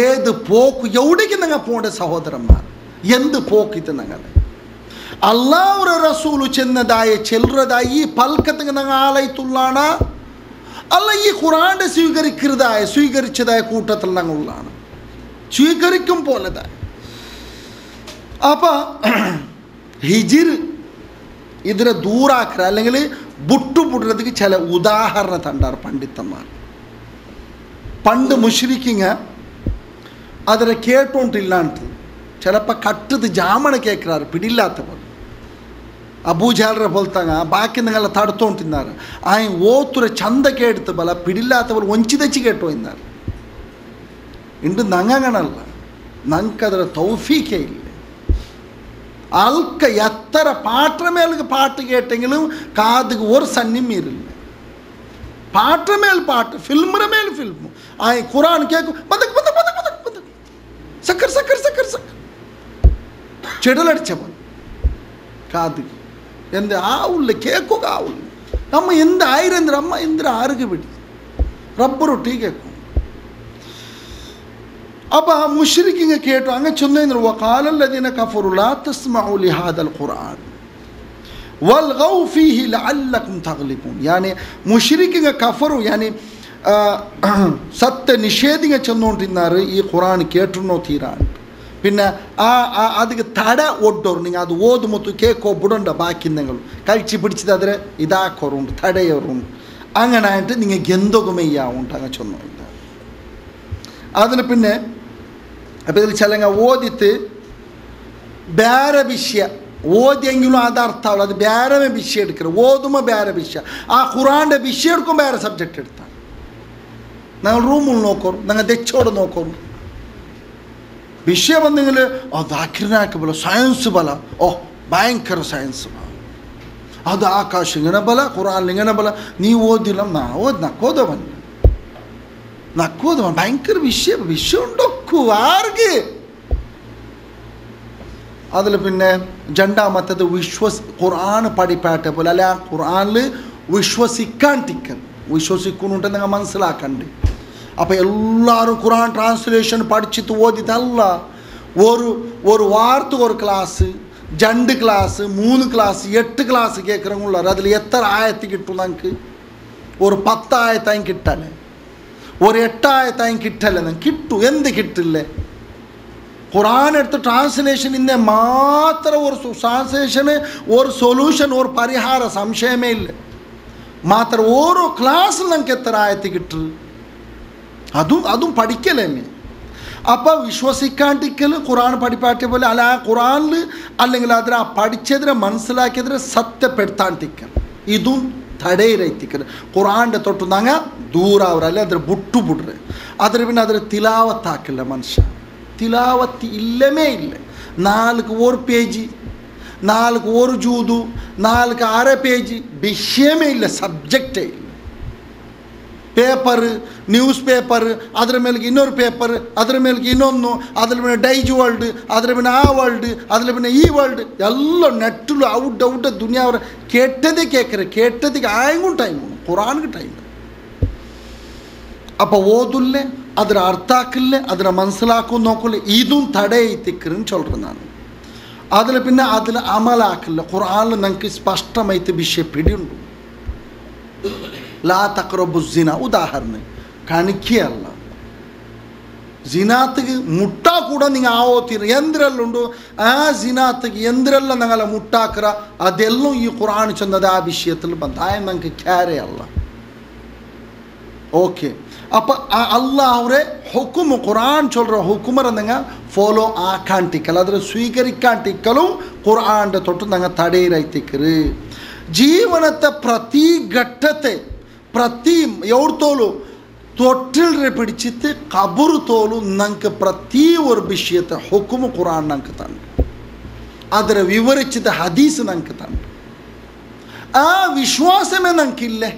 ഏത് പോക്ക് എവിടേക്ക് ഞങ്ങൾ പോകേണ്ട സഹോദരന്മാർ എന്ത് പോക്കിത്ത് ഞങ്ങളെ അള്ളാഹുവിന്റെ റസൂല് ചെന്നതായ ചെല്ലുന്നതായ ഈ പൽക്കത്തിന് ഞങ്ങൾ ആലയത്തുള്ളാണ് അല്ല ഈ ഖുറാന്റെ സ്വീകരിച്ചതായ കൂട്ടത്തിൽ ഞങ്ങളുള്ളാണ് സ്വീകരിക്കും പോലെതായ അപ്പം ഹിജിർ ഇതിനെ ദൂരാക്കുക അല്ലെങ്കിൽ ബുട്ടുപുടുന്നതിക്ക് ചില ഉദാഹരണം തണ്ടാറ് പണ്ഡിതന്മാർ പണ്ട് മുശ്രിക്കിങ് അതിനെ കേട്ടോണ്ടില്ലാണ്ട് ചിലപ്പോൾ കട്ടത് ജാമണ കേൾക്കാറ് പിടിയില്ലാത്ത പോലെ അബൂജാലറെ പോലത്തങ്ങ ബാക്കി നിങ്ങളെ തടുത്തോണ്ടിരുന്നാറ് ആ ഓത്തുര ചന്ത കേടുത്ത് പോലെ പിടിയില്ലാത്ത പോലെ ഒഞ്ചിതച്ച് കേട്ടോ ഇന്നാറ് ഉണ്ട് നങ്ങണല്ല ഞങ്ങൾക്കതിൽ തൗഫീക്കേ ഇല്ല ആൾക്ക് എത്ര പാട്ടമേൽക്ക് പാട്ട് കേട്ടെങ്കിലും കാതുക്ക് ഒരു സന്നിയും മീറില്ല പാട്ടമേൽ പാട്ട് ഫിൽമിന് മേൽ ഫിൽമു ആ ഖുറാൻ കേൾക്കും സക്കർ സക്കർ സക്കർ സക്കർ ചെടലടിച്ച പോലെ കാതുക്ക് എന്ത് ആവില്ല കേൾക്കുക ആവില്ല അമ്മ എന്തായിരം അമ്മ എന്തിനാ ആർക്ക് പിടി റബ്ബറൊട്ടി കേൾക്കും അപ്പം ആ മുശ്രിക്കിങ് കേട്ടു അങ്ങ് ചൊന്നു വഖാലല്ലദീന കഫറു ലാ തസ്മഉ ലിഹാദൽ ഖുർആൻ വൽഗൗ ഫീഹി ലഅല്ലകും തഗ്ലിബൂൻ യാനി മുശ്രിക്കിങ് കഫറു യാനി സത്യ നിഷേധിങ്ങ ചെന്നുകൊണ്ടിരുന്നാറ് ഈ ഖുർആൻ കേട്ടുന്നോ തീരാൻ പിന്നെ അതിക്ക് തട ഒട്ടോರು നിങ്ങൾ അത് ഓതുമൊത്തു കേക്കോ ബുടണ്ട ബാക്കി നിങ്ങൾ കഴിച്ച് പിടിച്ചത് അതിൽ ഇതാക്കോറുണ്ട് തടയോറുണ്ട് അങ്ങനെ ആയിട്ട് നിങ്ങൾക്ക് എന്തൊകുമെയ്യാവുണ്ട് അങ്ങ് ചൊന്നു അതിന് പിന്നെ അപ്പം ഇതിൽ ചിലങ്ങ ഓതിത്ത് ಬೇರೆ ವಿಷಯ ಓದಿಯಂಗಿಲೂ ಅದು ಅರ್ಥ ಆಗಲ್ಲ ಅದು ಬೇರೆ ವಿಷಯ എടുക്കുക ಓದುಮ ಬೇರೆ ವಿಷಯ ಆ ഖുറാന്റെ വിഷയം എടുക്കും ಬೇರೆ സബ്ജക്റ്റ് എടുത്താൽ ഞങ്ങൾ റൂമിൽ നോക്കോറും ഞങ്ങൾ തെച്ചോട് നോക്കോറും വിഷയം വന്നെങ്കിൽ അത് അഖിരനാക്ക് ബല സയൻസ് ബല ഓ ഭയങ്കര സയൻസ് ಅದು ಆಕಾಶ ಇಂಗನ ಬಲ ഖുറാൻ ಇಂಗನ ಬಲ ನೀವು ಓದಿಲ್ಲ നക്കോദവൻ ഭയങ്കര വിഷയം ഉണ്ടൊക്കു ആർക്ക് അതിൽ പിന്നെ രണ്ടാമത്തത് ഖുർആൻ പഠിപ്പാട്ടെ പോലെ അല്ലെ ആ ഖുർആനിൽ വിശ്വസിക്കുന്നുണ്ട് നിങ്ങൾ മനസ്സിലാക്കണ്ടേ അപ്പം എല്ലാവരും ഖുർആൻ ട്രാൻസ്ലേഷൻ പഠിച്ചിട്ട് ഓതിത്തല്ല ഒരു വാർത്ത ഒരു ക്ലാസ് 2 ക്ലാസ് 3 ക്ലാസ് 8 ക്ലാസ് കേൾക്കുറങ്ങുള്ളവർ അതിൽ എത്ര ആയത്ത് കിട്ടും നമുക്ക് ഒരു 10 ആയത്തായും കിട്ടാലേ ഒരു 8 ആയത്തായും കിട്ടല്ലേ കിട്ടു എന്ത് കിട്ടില്ലേ ഖുർആൻ എടുത്ത് ട്രാൻസ്ലേഷനിൻ്റെ മാത്രം ഒരു ട്രാൻസ്ലേഷന് ഒരു സൊല്യൂഷൻ ഒരു പരിഹാര സംശയമേ ഇല്ല മാത്രം ഓരോ ക്ലാസ്സിൽ നമുക്ക് എത്ര ആയത്ത് കിട്ടു അതും പഠിക്കലേ അപ്പോൾ വിശ്വസിക്കാണ്ടിക്കൽ ഖുർആൻ പഠിപ്പാട്ടിയ പോലെ അല്ല ആ ഖുർആനിൽ അല്ലെങ്കിൽ അതിനെ ആ പഠിച്ചതിനെ മനസ്സിലാക്കിയതിനെ സത്യപ്പെടുത്താണ്ടിക്കൽ ഇതും തടയിലെത്തിക്കൽ ഖുർആൻ്റെ തൊട്ട് നങ്ങ ദൂരാവരല്ലേ അതിൽ ബുട്ടുബുಡ್ರೆ അതിൽ പിന്നെ അതിൽ തിലാവത്താക്കില്ല മനുഷ്യ തിലാവത്ത് ഇല്ലമേ ഇല്ല 4 ഒരു പേജ് 4 ഒരു ജൂതു 4 അര പേജ് വിഷയമേ ഇല്ല സബ്ജക്റ്റേ ഇല്ല പേപ്പർ ന്യൂസ് പേപ്പർ ಅದರ ಮೇಲೆ ಇನ್ನೊಂದು പേപ്പർ ಅದರ ಮೇಲೆ ಇನ್ನೊಂದು ಅದರ ಮೇಲೆ ಡೈಜ್ ವರ್ಲ್ಡ್ ಅದರ ಮೇಲೆ ಆ ವರ್ಲ್ಡ್ ಅದರ ಮೇಲೆ ಈ ವರ್ಲ್ಡ್ ಎಲ್ಲ ನೆಟ್ಟಲು ಔಟ್ ದುನಿಯಾವರ ಕೆಟ್ಟದೇ ಕೇಳ್ಕರೆ ಕೆಟ್ಟದಿಗೆ ಆಯಂಗೂ ಟೈಮು ഖുറാനിಗೆ ಟೈಮ್ അപ്പോൾ ഓതുല്ലേ അതിന് അർത്ഥാക്കില്ലേ അതിനെ മനസ്സിലാക്കും നോക്കില്ല ഇതും തടയിത്തിക്കറിന്ന് ചൊല്ലുന്നത് ഞാൻ അതിൽ പിന്നെ അതിൽ അമലാക്കില്ല ഖുർആനിൽ നമുക്ക് സ്പഷ്ടമായിട്ട് വിഷയം പിടിയുണ്ട് ലാ തഖറബു സിന ഉദാഹരണം കണിക്കുകയല്ല ജിനാത്തിക്ക് മുട്ട കൂടെ നിങ്ങൾ ആവോത്തിರು ಎಂದ್ರೆಲ್ಲ ಉಂಟು ಆ ಜಿನಾತಿಗೆ ಎಂದ್ರೆಲ್ಲ ഞങ്ങളെ മുട്ടാക്കറ അതെല്ലാം ഈ ഖുർആൻ ചെന്നത് ആ വിഷയത്തിൽ ബന്ധായ നമുക്ക് ക്യാരേ അല്ല ഓക്കെ അപ്പം അള്ളാഹുരെ ഹുക്കുമ് ഖുർആൻ ചൊല്ലുற ഹുക്കുമറെ നിങ്ങൾ ഫോളോ ആക്കാണ്ടിക്കൽ അതിൽ സ്വീകരിക്കാണ്ടിക്കലും ഖുർആൻ്റെ തൊട്ട് നിങ്ങൾ തടയിരത്തിക്കറ് ജീവനത്തെ പ്രതി ഘട്ടത്തെ പ്രതി എവിടത്തോലും തൊട്ടിൽ പിടിച്ചിട്ട് കബുറ് തോലും നമുക്ക് പ്രതി ഒരു വിഷയത്തെ ഹുക്കുമ് ഖുർആൻ നമുക്ക് തന്നു അതിനെ വിവരിച്ചിട്ട് ഹദീസ് നമുക്ക് തന്നു ആ വിശ്വാസമേ നമുക്കില്ലേ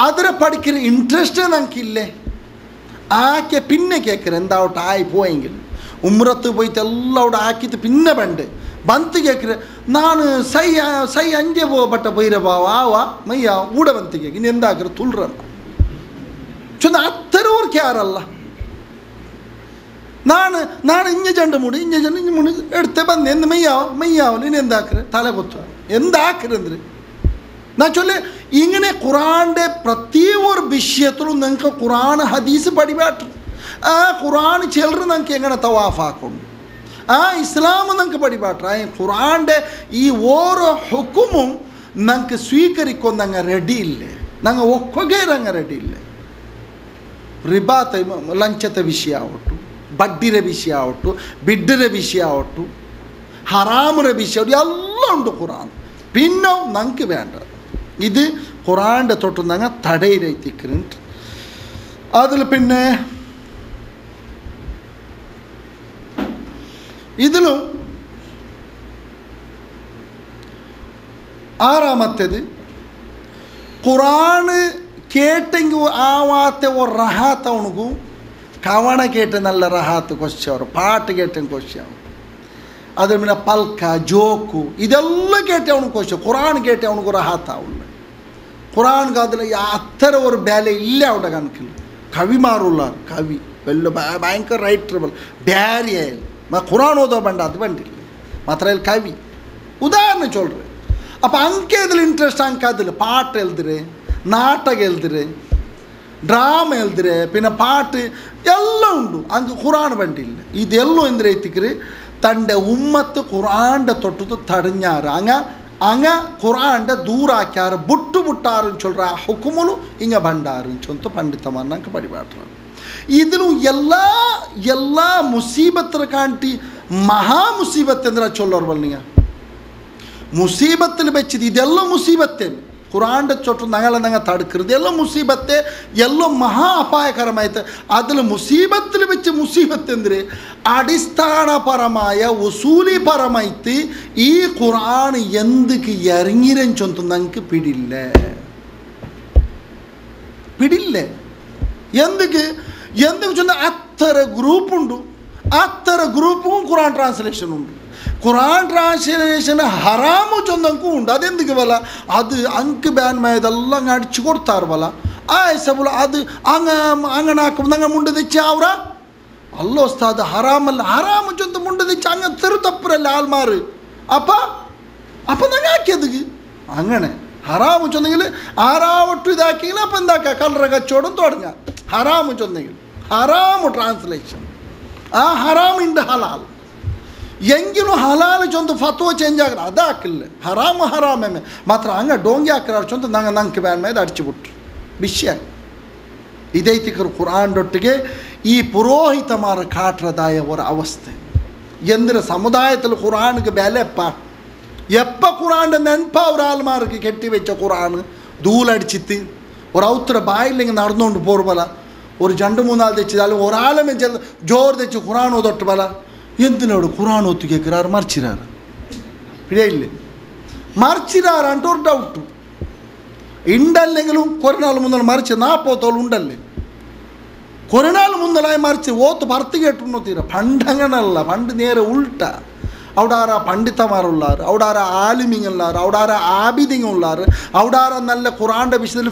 അതിനെ പഠിക്കുന്ന ഇൻട്രസ്റ്റ് നമുക്കില്ലേ ആക്കെ പിന്നെ കേൾക്കറ് എന്താവട്ടെ ആയി പോയെങ്കിൽ ഉമ്രത്ത് പോയിട്ട് എല്ലാം അവിടെ ആക്കിയിട്ട് പിന്നെ വേണ്ട ಬಂತಿಗೆ ನಾನು ಸೈ ಅಂಜೆ ಬಟ್ಟ ಬೈರಬಾವ ಆವ ಮಯ್ಯ ಊಡ ಬಂತಿಗೆ ಇನ್ನು ಎಂದಾಕ್ರೆ ತುಳ್ರಲ್ಲ ಚೊಂದ ಅತ್ತರವ್ರು ಕ್ಯಾರಲ್ಲ ನಾನು ಇಂಜ ಜಂಡು ಮೂಡಿ ಇಂಜ ಮುಡಿ ಎಡ್ತೆ ಬಂದೆ ಎಂದು മെയ്യാവ നീ എന്താക്കറ് തല കൊത്തു എന്താക്കരുത് ഞാൻ ചൊല്ലേ ഇങ്ങനെ ഖുറാൻ്റെ പ്രത്യേക ഒരു വിഷയത്തിലും നിങ്ങൾക്ക് ഖുറാൻ ഹദീസ് പഠിപ്പാട്ട് ആ ഖുറാൻ ചിലർ നിങ്ങൾക്ക് എങ്ങനെ തവാഫാക്കുന്നു ആ ഇസ്ലാം നിങ്ങൾക്ക് പഠിപ്പാട്ട് ആ ഖുറാൻ്റെ ഈ ഓരോ ഹുക്കുമും നിങ്ങൾക്ക് സ്വീകരിക്കുന്ന അങ്ങ് റെഡിയില്ലേ ഞങ്ങൾ ഒക്കുകയങ്ങ് റെഡിയില്ലേ റിബാത്തെ ലಂಚത്തെ ವಿಷಯ ಆವಟ್ಟು ಬಡ್ಡಿರ ವಿಷಯ ಆವಟ್ಟು ಬಿಡ್ಡಿರ ವಿಷಯ ಆವಟ್ಟು ഹറാമുടെ വിഷയം എല്ലാം ഉണ്ട് ഖുറാൻ പിന്നെ നമുക്ക് വേണ്ട ഇത് ഖുറാൻ്റെ തൊട്ട് ഞങ്ങൾ തടയിലെത്തിക്കുന്നുണ്ട് അതിൽ പിന്നെ ഇതിലും ആറാമത്തേത് ഖുറാൻ കേട്ടെങ്കിൽ ആവാത്ത ഒരു റഹാത്ത് അവണക്കും കവണ കേട്ട് നല്ല റഹാത്ത് കൊച്ചവർ പാട്ട് കേട്ടെങ്കിൽ കൊച്ചാവും അതിൽ പിന്നെ പൽക്ക ജോക്കു ഇതെല്ലാം കേട്ട് അവന് കൊച്ചു ഖുറാൻ കേട്ട് അവനക്ക് റഹാത്താവുള്ളു ഖുറാൻക്ക് അതിൽ അത്ര ഒരു ബല ഇല്ല അവിടെ കണക്കിൽ കവിമാറുള്ള കവി വലിയ ഭയങ്കര റൈറ്റർ ಬ್ಯಾರಿ ഖുറാൻ ഓതോ വേണ്ട അത് വേണ്ടില്ല മാത്രമല്ല കവി ഉദാഹരണം ചൊല്ലുറേ അപ്പം ಅಂಕೆ അതിൽ ಇಂಟ್ರೆಸ್ಟ್ ಅಂಕ അതിൽ പാട്ട് എഴുതുറേ നാടകം എഴുതുറേ ಡ್ರಾಮ ಎಲ್ದ್ರೆ പിന്നെ പാട്ട് എല്ലാം ഉണ്ട് ಅಂಕ ഖുറാൻ വേണ്ടിയില്ല ഇതെല്ലാം എന്തിനാ എത്തിക്കറ് തൻ്റെ ഉമ്മത്ത് ഖുറാൻ്റെ തൊട്ടത് തടഞ്ഞാറ് അങ്ങ ഖുറാൻ്റെ ദൂറാക്കാറ് ബുട്ടുമുട്ടാറും ചൊല്ലുற ആ ഹുക്കുമുಲು ഇങ്ങ ಬಂಡಾರು ಚೊಂತ ಪಂಡಿತಮಾರ್ ನಂಗೆ ಪಡಿಬಾಟ್ರ ഇതിലും എല്ലാ മുസീബത്തിനെ കാട്ടി മഹാ മുസീബത്ത് എന്തിനാ ചൊല്ലോർ നിങ്ങൾ മുസീബത്തിൽ വെച്ചത് ഇതെല്ലാം മുസീബത്തേ ഖുറാൻ്റെ ചൊട്ട് ഞങ്ങൾ തടുക്കരുത് എല്ലാം മുസീബത്തെ എല്ലാം മഹാ അപായകരമായിട്ട് അതിൽ മുസീബത്തിൽ വെച്ച് മുസീബത്ത് എന്തിന് അടിസ്ഥാനപരമായ ഉസൂലിപരമായിട്ട് ഈ ഖുറാൻ എന്തൊക്കെ ഇറങ്ങിരെന്ന് ചൊന്ത് ഞങ്ങൾക്ക് പിടില്ലേ എന്തൊക്കെ ചൊന്ന അത്ര ഗ്രൂപ്പുണ്ട് അത്ര ഗ്രൂപ്പും ഖുറാൻ ട്രാൻസ്ലേഷൻ ഉണ്ട് ഖുറാൻ ട്രാൻസ്ലേഷൻ ഹറാമു ചൊന്നക്കും ഉണ്ട് അതെന്തൊക്കെ വല അത് അങ്ക് ബാൻമായതെല്ലാം അങ്ങ് അടിച്ചു കൊടുത്താറ് വല ആ സബുല അത് അങ്ങനെ ആക്കും ഞങ്ങൾ മുണ്ട് തെച്ച് അവറ അല്ലോ ഉസ്താദ് ഹറാമല്ല ഹറാമു ചൊന്ത മുണ്ട് തെച്ച് അങ്ങ് തെറു തപ്പുരല്ല ആൾമാർ അപ്പം ഞങ്ങൾ ആക്കിയത് അങ്ങനെ ഹറാമു ചൊന്നെങ്കിൽ ആറാവട്ടു ഇതാക്കിയെങ്കിൽ അപ്പം എന്താക്കുക കല്ലറ കച്ചവടം തുടങ്ങാം ഹറാമു ചൊന്നെങ്കിൽ ഹറാമു ട്രാൻസ്ലേഷൻ ആ ഹറാമിൻ്റെ ഹലാൽ എങ്കിലും ഹലാൽ ചൊന്ത് ഫത്വ ചേഞ്ച് ആക്കണം അതാക്കില്ല ഹറാമേ മാത്ര അങ്ങ് ഡോങ്കി ആക്കിറാർ ചൊന്ത് ഞങ്ങൾക്ക് വേണ്ട അടിച്ചു ಬಿಟ್ರು ವಿಷಯ ಇದೈತಿಕರು ഖുറാനൊട്ടിಗೆ ഈ പുരോഹിതമാർ കാട്ടുന്നതായ ഒരു അവസ്ഥ എന്തിന് സമുദായത്തിൽ ഖുറാനുക്ക് ബലപ്പ എപ്പോൾ ഖുറാൻ്റെ നെൻപ ഒരാൾമാർക്ക് കെട്ടിവെച്ച ഖുറാൻ ധൂളടിച്ചിട്ട് ഒരൗത്ര ബായില്ലെങ്കിൽ നടന്നുകൊണ്ട് പോർബല ഒരു 2-3 തെച്ചിതാൽ ഒരാളെ വെച്ച് ജോർ തെച്ച് ഖുറാൻ ഓതൊട്ട് ബല എന്തിനോട് ഖുറാൻ ഒത്തു കേൾക്കുറാറ് മറിച്ചിരാറ് പിഴയില്ലേ മറിച്ചിരാറാണ്ട് ഒരു ഡൗട്ട് ഉണ്ടല്ലെങ്കിലും കുറേ മുന്നൽ മറിച്ച് 40 ഉണ്ടല്ലേ കുറേ മുന്നലായി മറിച്ച് ഓത്ത് പറത്തി കേട്ടു തീര പണ്ടങ്ങനല്ല പണ്ട് നേരെ ഉൾട്ട അവിടെ ആരാ പണ്ഡിതമാരുള്ളാറ് അവിടെ ആരാ ആലിമിങ്ങുള്ളാറ് അവിടെ ആരാ ആബിദിങ്ങുള്ളാറ് അവിടെ ആരാ നല്ല ഖുറാൻ്റെ വിഷയത്തിൽ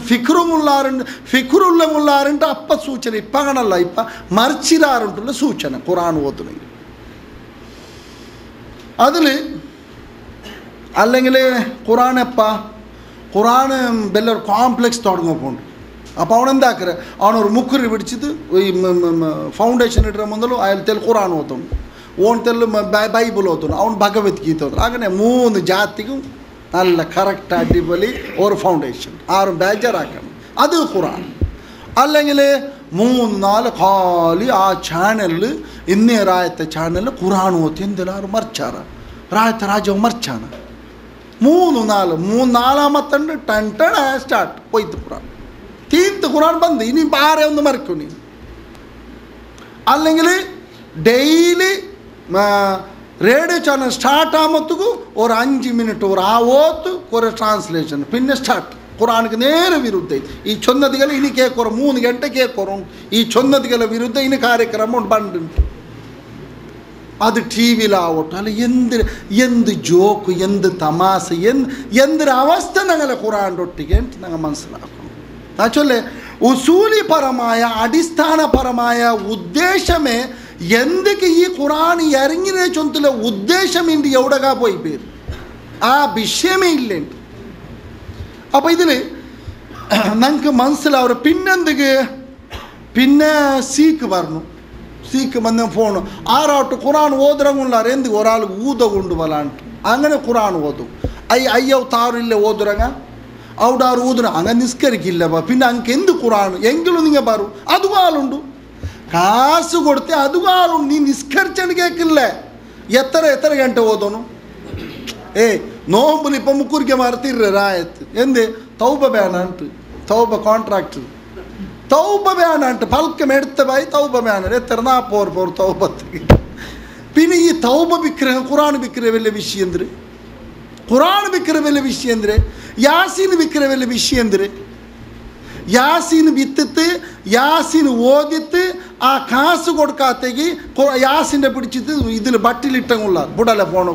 ഫിക്റുള്ളമുള്ളാറുണ്ട് അപ്പം സൂചന ഇപ്പം അങ്ങനല്ല ഇപ്പം മറിച്ചിരാറുണ്ടുള്ള സൂചന ഖുറാൻ ഓത്തുന്നെങ്കിൽ അതിൽ അല്ലെങ്കിൽ ഖുറാൻ വലിയൊരു കോംപ്ലെക്സ് തുടങ്ങപ്പോണ്ട് അപ്പോൾ അവനെന്താക്കറ അവനൊരു മുക്കുറി പിടിച്ചിട്ട് ഈ ഫൗണ്ടേഷൻ ഇടുന്ന മുതലും അയാൾ തെൽ ഖുറാൻ ഓത്തുന്നു ഓൺ തെല്ലും ബൈബിൾ ഓത്തുന്നു അവൻ ഭഗവത്ഗീത ഓത്തുന്നു അങ്ങനെ 3 ജാതിക്കും നല്ല കറക്റ്റ് അടിപൊളി ഒരു ഫൗണ്ടേഷൻ ആരും ബേജാറാക്കണം അത് ഖുറാൻ അല്ലെങ്കിൽ 3-4 ಖಾಲಿ ಆ ಚಾನಲ್ ಇನ್ನೇ ರಾಯತ ಚಾನಲ್ ഖുറാൻ ഓത്തി എന്തെല്ലാവരും മറിച്ചാറ ರಾಯತ ರಾಜವ್ മറിച്ചാണ് 3-4 ടൺ സ്റ്റാർട്ട് പോയിട്ട് ഖുറാൻ തീർത്ത് ഖുറാൻ ബന്ദ് ഇനി ആരെ ഒന്ന് മറിക്കും നീ അല്ലെങ്കിൽ ഡെയിലി റേഡിയോ ചാനൽ സ്റ്റാർട്ട് ആകുമ്പോഴത്തേക്കും ഒരു 5 മിനിറ്റ് ഒരു ആ ഓത്ത് കുറേ ട്രാൻസ്ലേഷൻ പിന്നെ സ്റ്റാർട്ട് ഖുറാനിക്ക് നേരെ വിരുദ്ധ ഈ ചൊന്നതികൾ ഇനി കേൾക്കുറ 3 ಗಂಟೆ ಕೇಳ್ಕೊರು ಈ ಚೊನ್ನದಿಗಳ ವಿರುದ್ಧ ಇನ್ನು ಕಾರ್ಯಕ್ರಮ ಬಂದುಂಟು അത് ടി വിയിലാവട്ടെ അല്ല എന്ത് ജോക്ക് എന്ത് തമാശ എന്തൊരു അവസ്ഥ ഞങ്ങളെ ഖുറാൻ്റെ ഒട്ടിಗೆ ഞങ്ങൾ മനസ്സിലാക്കണം. ചൊല്ലേ ഉസൂലിപരമായ അടിസ്ഥാനപരമായ ഉദ്ദേശമേ എന്തൊക്കെ ഈ ഖുറാൻ ഇറങ്ങിനെ ചൊന്തിലെ ഉദ്ദേശം ഇണ്ട് എവിടെക്കാ പോയി പേര് ആ വിഷയമേ ഇല്ലേണ്ട്. അപ്പം ഇതിൽ ഞങ്ങൾക്ക് മനസ്സിലാവും. പിന്നെന്തൊക്കെ പിന്നെ സീക്ക് പറഞ്ഞു. സീക്ക് വന്ന ഫോണ് ആറാട്ട് ഖുറാൻ ഓതുറങ്ങുള്ളാർ എന്ത് ഒരാൾ ഊത കൊണ്ടുപോലാണ്ട് അങ്ങനെ ഖുറാൻ ഓതും. അയ്യോ താറില്ല ഓതുറങ്ങ അവിടെ ആറ് ഊതുറ അങ്ങനെ നിസ്കരിക്കില്ല. പിന്നെ അങ്ങക്ക് എന്ത് ഖുറാൻ എങ്കിലും നിങ്ങൾ പറയും അതുകാലുണ്ട് കാശ് കൊടുത്ത് അതുകാലുണ്ട്. നീ നിസ്കരിച്ചാണ് കേൾക്കില്ലേ എത്ര ഗಂಟೆ ഓതണം. നോമ്പിൽ ഇപ്പം മുക്കുറിക്ക മറത്തിര രായത്ത് എന്ത് തൗബ വേണാണ്ട് തൗബ കോൺട്രാക്ട് തൗബ വേണാണ്ട് പൽക്കം എടുത്ത പോയി തൗബ വേണം എത്ര 40 തൗബത്ത്. പിന്നെ ഈ തൗബ വിക്ര ഖുറാൻ വിക്ര വലിയ വിഷയം എന്തിര് ഖുറാൻ വിക്ര വലിയ വിഷയം എന്തിര് യാസീൻ വിക്ര വലിയ വിഷയം എന്തിര് യാസീൻ വിത്തിട്ട് യാസീൻ ഓതിത്ത് ആ കാശ് കൊടുക്കാത്തേക്ക് യാസിൻ്റെ പിടിച്ചിട്ട് ഇതിൽ ബട്ടിലിട്ടുള്ള ബുടല പോണ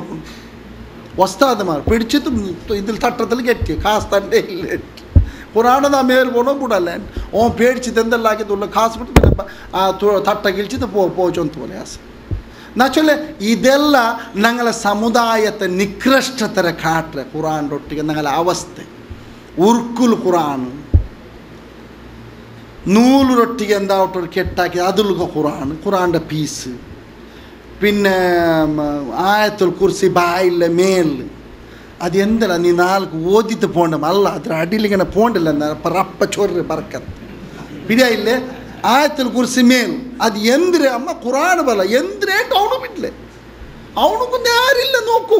വസ്താദമാർ പിടിച്ചിട്ട് ഇതിൽ തട്ടത്തിൽ കെറ്റി കാസ് തൻ്റെ ഇല്ല ഖുറാനത് ആ മേൽ പോണോ ബുടല്ല ഓൻ പേടിച്ചിട്ട് എന്തെല്ലാക്കിയിട്ടുള്ള കാസ് ಬಿಟ್ಟು പിന്നെ ആ തട്ട കിഴിച്ചിട്ട് പോച്ചോന്ത് പോലെ യാസ് എന്നുവെച്ചാൽ ഇതെല്ല ഞങ്ങളെ സമുദായത്തെ നികൃഷ്ടതര കാട്ടുക ഖുറാൻ്റെ ഒട്ടിಗೆ ഞങ്ങളെ അവസ്ഥ ഉർക്കുൽ ഖുറാൻ നൂലൊട്ടിಗೆ എന്താവട്ടൊരു കെട്ടാക്കി അതിലൊക്കെ ഖുറാൻ്റെ പീസ് പിന്നെ ആയത്തുൽ കുർസി ബായില്ല മേൽ അത് എന്തല്ല നീ നാൾക്ക് ഓതിട്ട് പോണ്ട അല്ല അದ್ರ അടിയിലിങ്ങനെ പോണ്ടില്ല റപ്പ ചൊറ് ബർക്കത്ത് പിന്നെ ഇല്ലേ ആയത്തുൽ കുർസി മേൽ അത് എന്തിരെ അമ്മ ഖുറാൻ ಬಲ ಎಂದ್ರೇಟ್ ಅವನು ಬಿಡ್ಲೆ ಅವನಿಗೊಂದು ಯಾರಿಲ್ಲ ನೋಕ್ಕೂ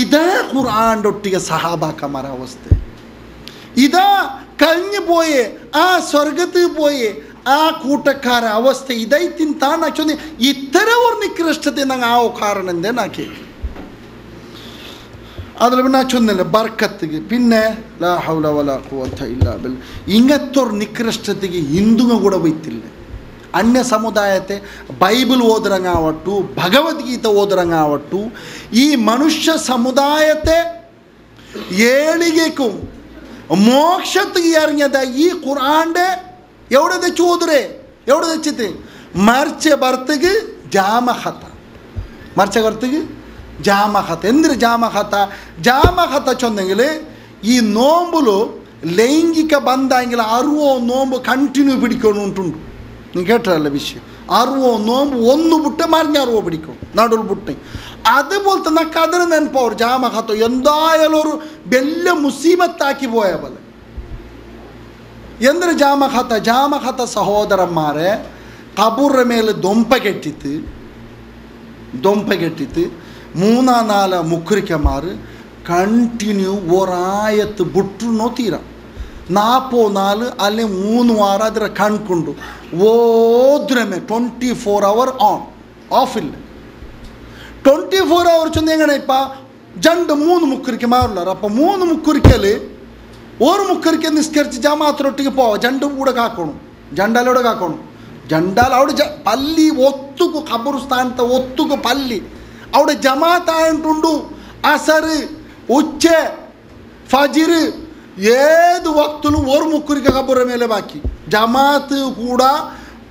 ഇതാ ഖുർആൻ്റെ ഒട്ടിಗೆ സഹാബാക്കന്മാര അവസ്ഥ. ഇതാ കഴിഞ്ഞു പോയേ ആ സ്വർഗത്തിൽ പോയേ ആ കൂട്ടക്കാര അവസ്ഥ ഇതായിത്തിൻ താൻ ചൊന്നി ഇത്തര ഒരു നികൃഷ്ടತೆ ನಂಗೆ ആവോ കാരണം എന്തേ നാ കേൾക്കും. അതിൽ പിന്നെ ചൊന്നില്ല ബർക്കത്തിക്ക് പിന്നെ ലാ ഹൗല വലാ ഖുവത ഇല്ലാ ബിൽ ഇങ്ങത്തൊരു നികൃഷ്ടತೆಗೆ ಹಿಂದುಂಗ ಕೂಡ ಬೈತಿಲ್ಲ. ಅನ್ಯ ಸಮುದಾಯತೆ ಬೈಬಲ್ ಓದರಂಗಾವಟ್ಟು ಭಗವದ್ಗೀತೆ ಓದರಂಗಾವಟ್ಟು ಈ ಮನುಷ್ಯ ಸಮುದಾಯತೆ ಏಳಿಗೆಗೂ മോക്ഷത്തിക്ക് ഇറങ്ങിയത് ഈ ഖുർആൻ്റെ എവിടെ വെച്ച് ഓതുരേ എവിടെ വെച്ചിട്ട് മറിച്ച ഭർത്തക്ക് ജാമഹത്ത മറിച്ച ഭർത്തക്ക് ജാമഹത്ത എന്തൊരു ജാമഹത്ത ചൊന്നെങ്കിൽ ഈ നോമ്പില് ലൈംഗിക ബന്ധമെങ്കിൽ 60 നോമ്പ് കണ്ടിന്യൂ പിടിക്കണുണ്ടുണ്ട്. നീ കേട്ടല്ല വിഷയം 60 നോമ്പ് ഒന്ന് വിട്ട് മറിഞ്ഞ 60 പിടിക്കും നടുവിൽ വിട്ട് അതുപോലെ തന്നെ കതിർ നെനപ്പവർ ജാമഹത്ത എന്തായാലും ഒരു വലിയ മുസീബത്താക്കി പോയ പോലെ എന്തൊരു ജാമഹത്ത സഹോദരന്മാരെ കബൂറിൻ്റെ മേലെ ദൊമ്പ കെട്ടിത്ത് 3-4 മുഖ്രിക്കന്മാർ കണ്ടിന്യൂ ഒരായത്ത് ബുട്ടുന്നോ തീരാം 44 അല്ലെങ്കിൽ 3 വാരം അതിരെ കൺകൊണ്ടു ഓദ്രമേ 24 hour ഓൺ ഓഫില്ല 24 hour ചൊന്ന് എങ്ങനെ ഇപ്പം 2-3 മുഖ്രിക്കന്മാരുള്ളവർ അപ്പം 3 മുഖ്രിക്കൽ ഒരു മുഖ്രിക്ക നിസ്കരിച്ച് ജമാഅത്തിനൊട്ടിക്ക് പോവാം 2 കൂടെ കാക്കണം ജണ്ടാലോടെ കാക്കണം ജണ്ടാൽ അവിടെ പല്ലി ഒത്തുക്ക് ഖബർസ്ഥാനത്തെ ഒത്തുക്ക് പല്ലി അവിടെ ജമാഅത്തായിട്ടുണ്ടു അസർ ഉച്ച ഫജിർ ഏത് വക്തിലും ഒരു മുഖ്രിക്ക ഖബറിന്റെ മേലെ ബാക്കി ജമാഅത്ത്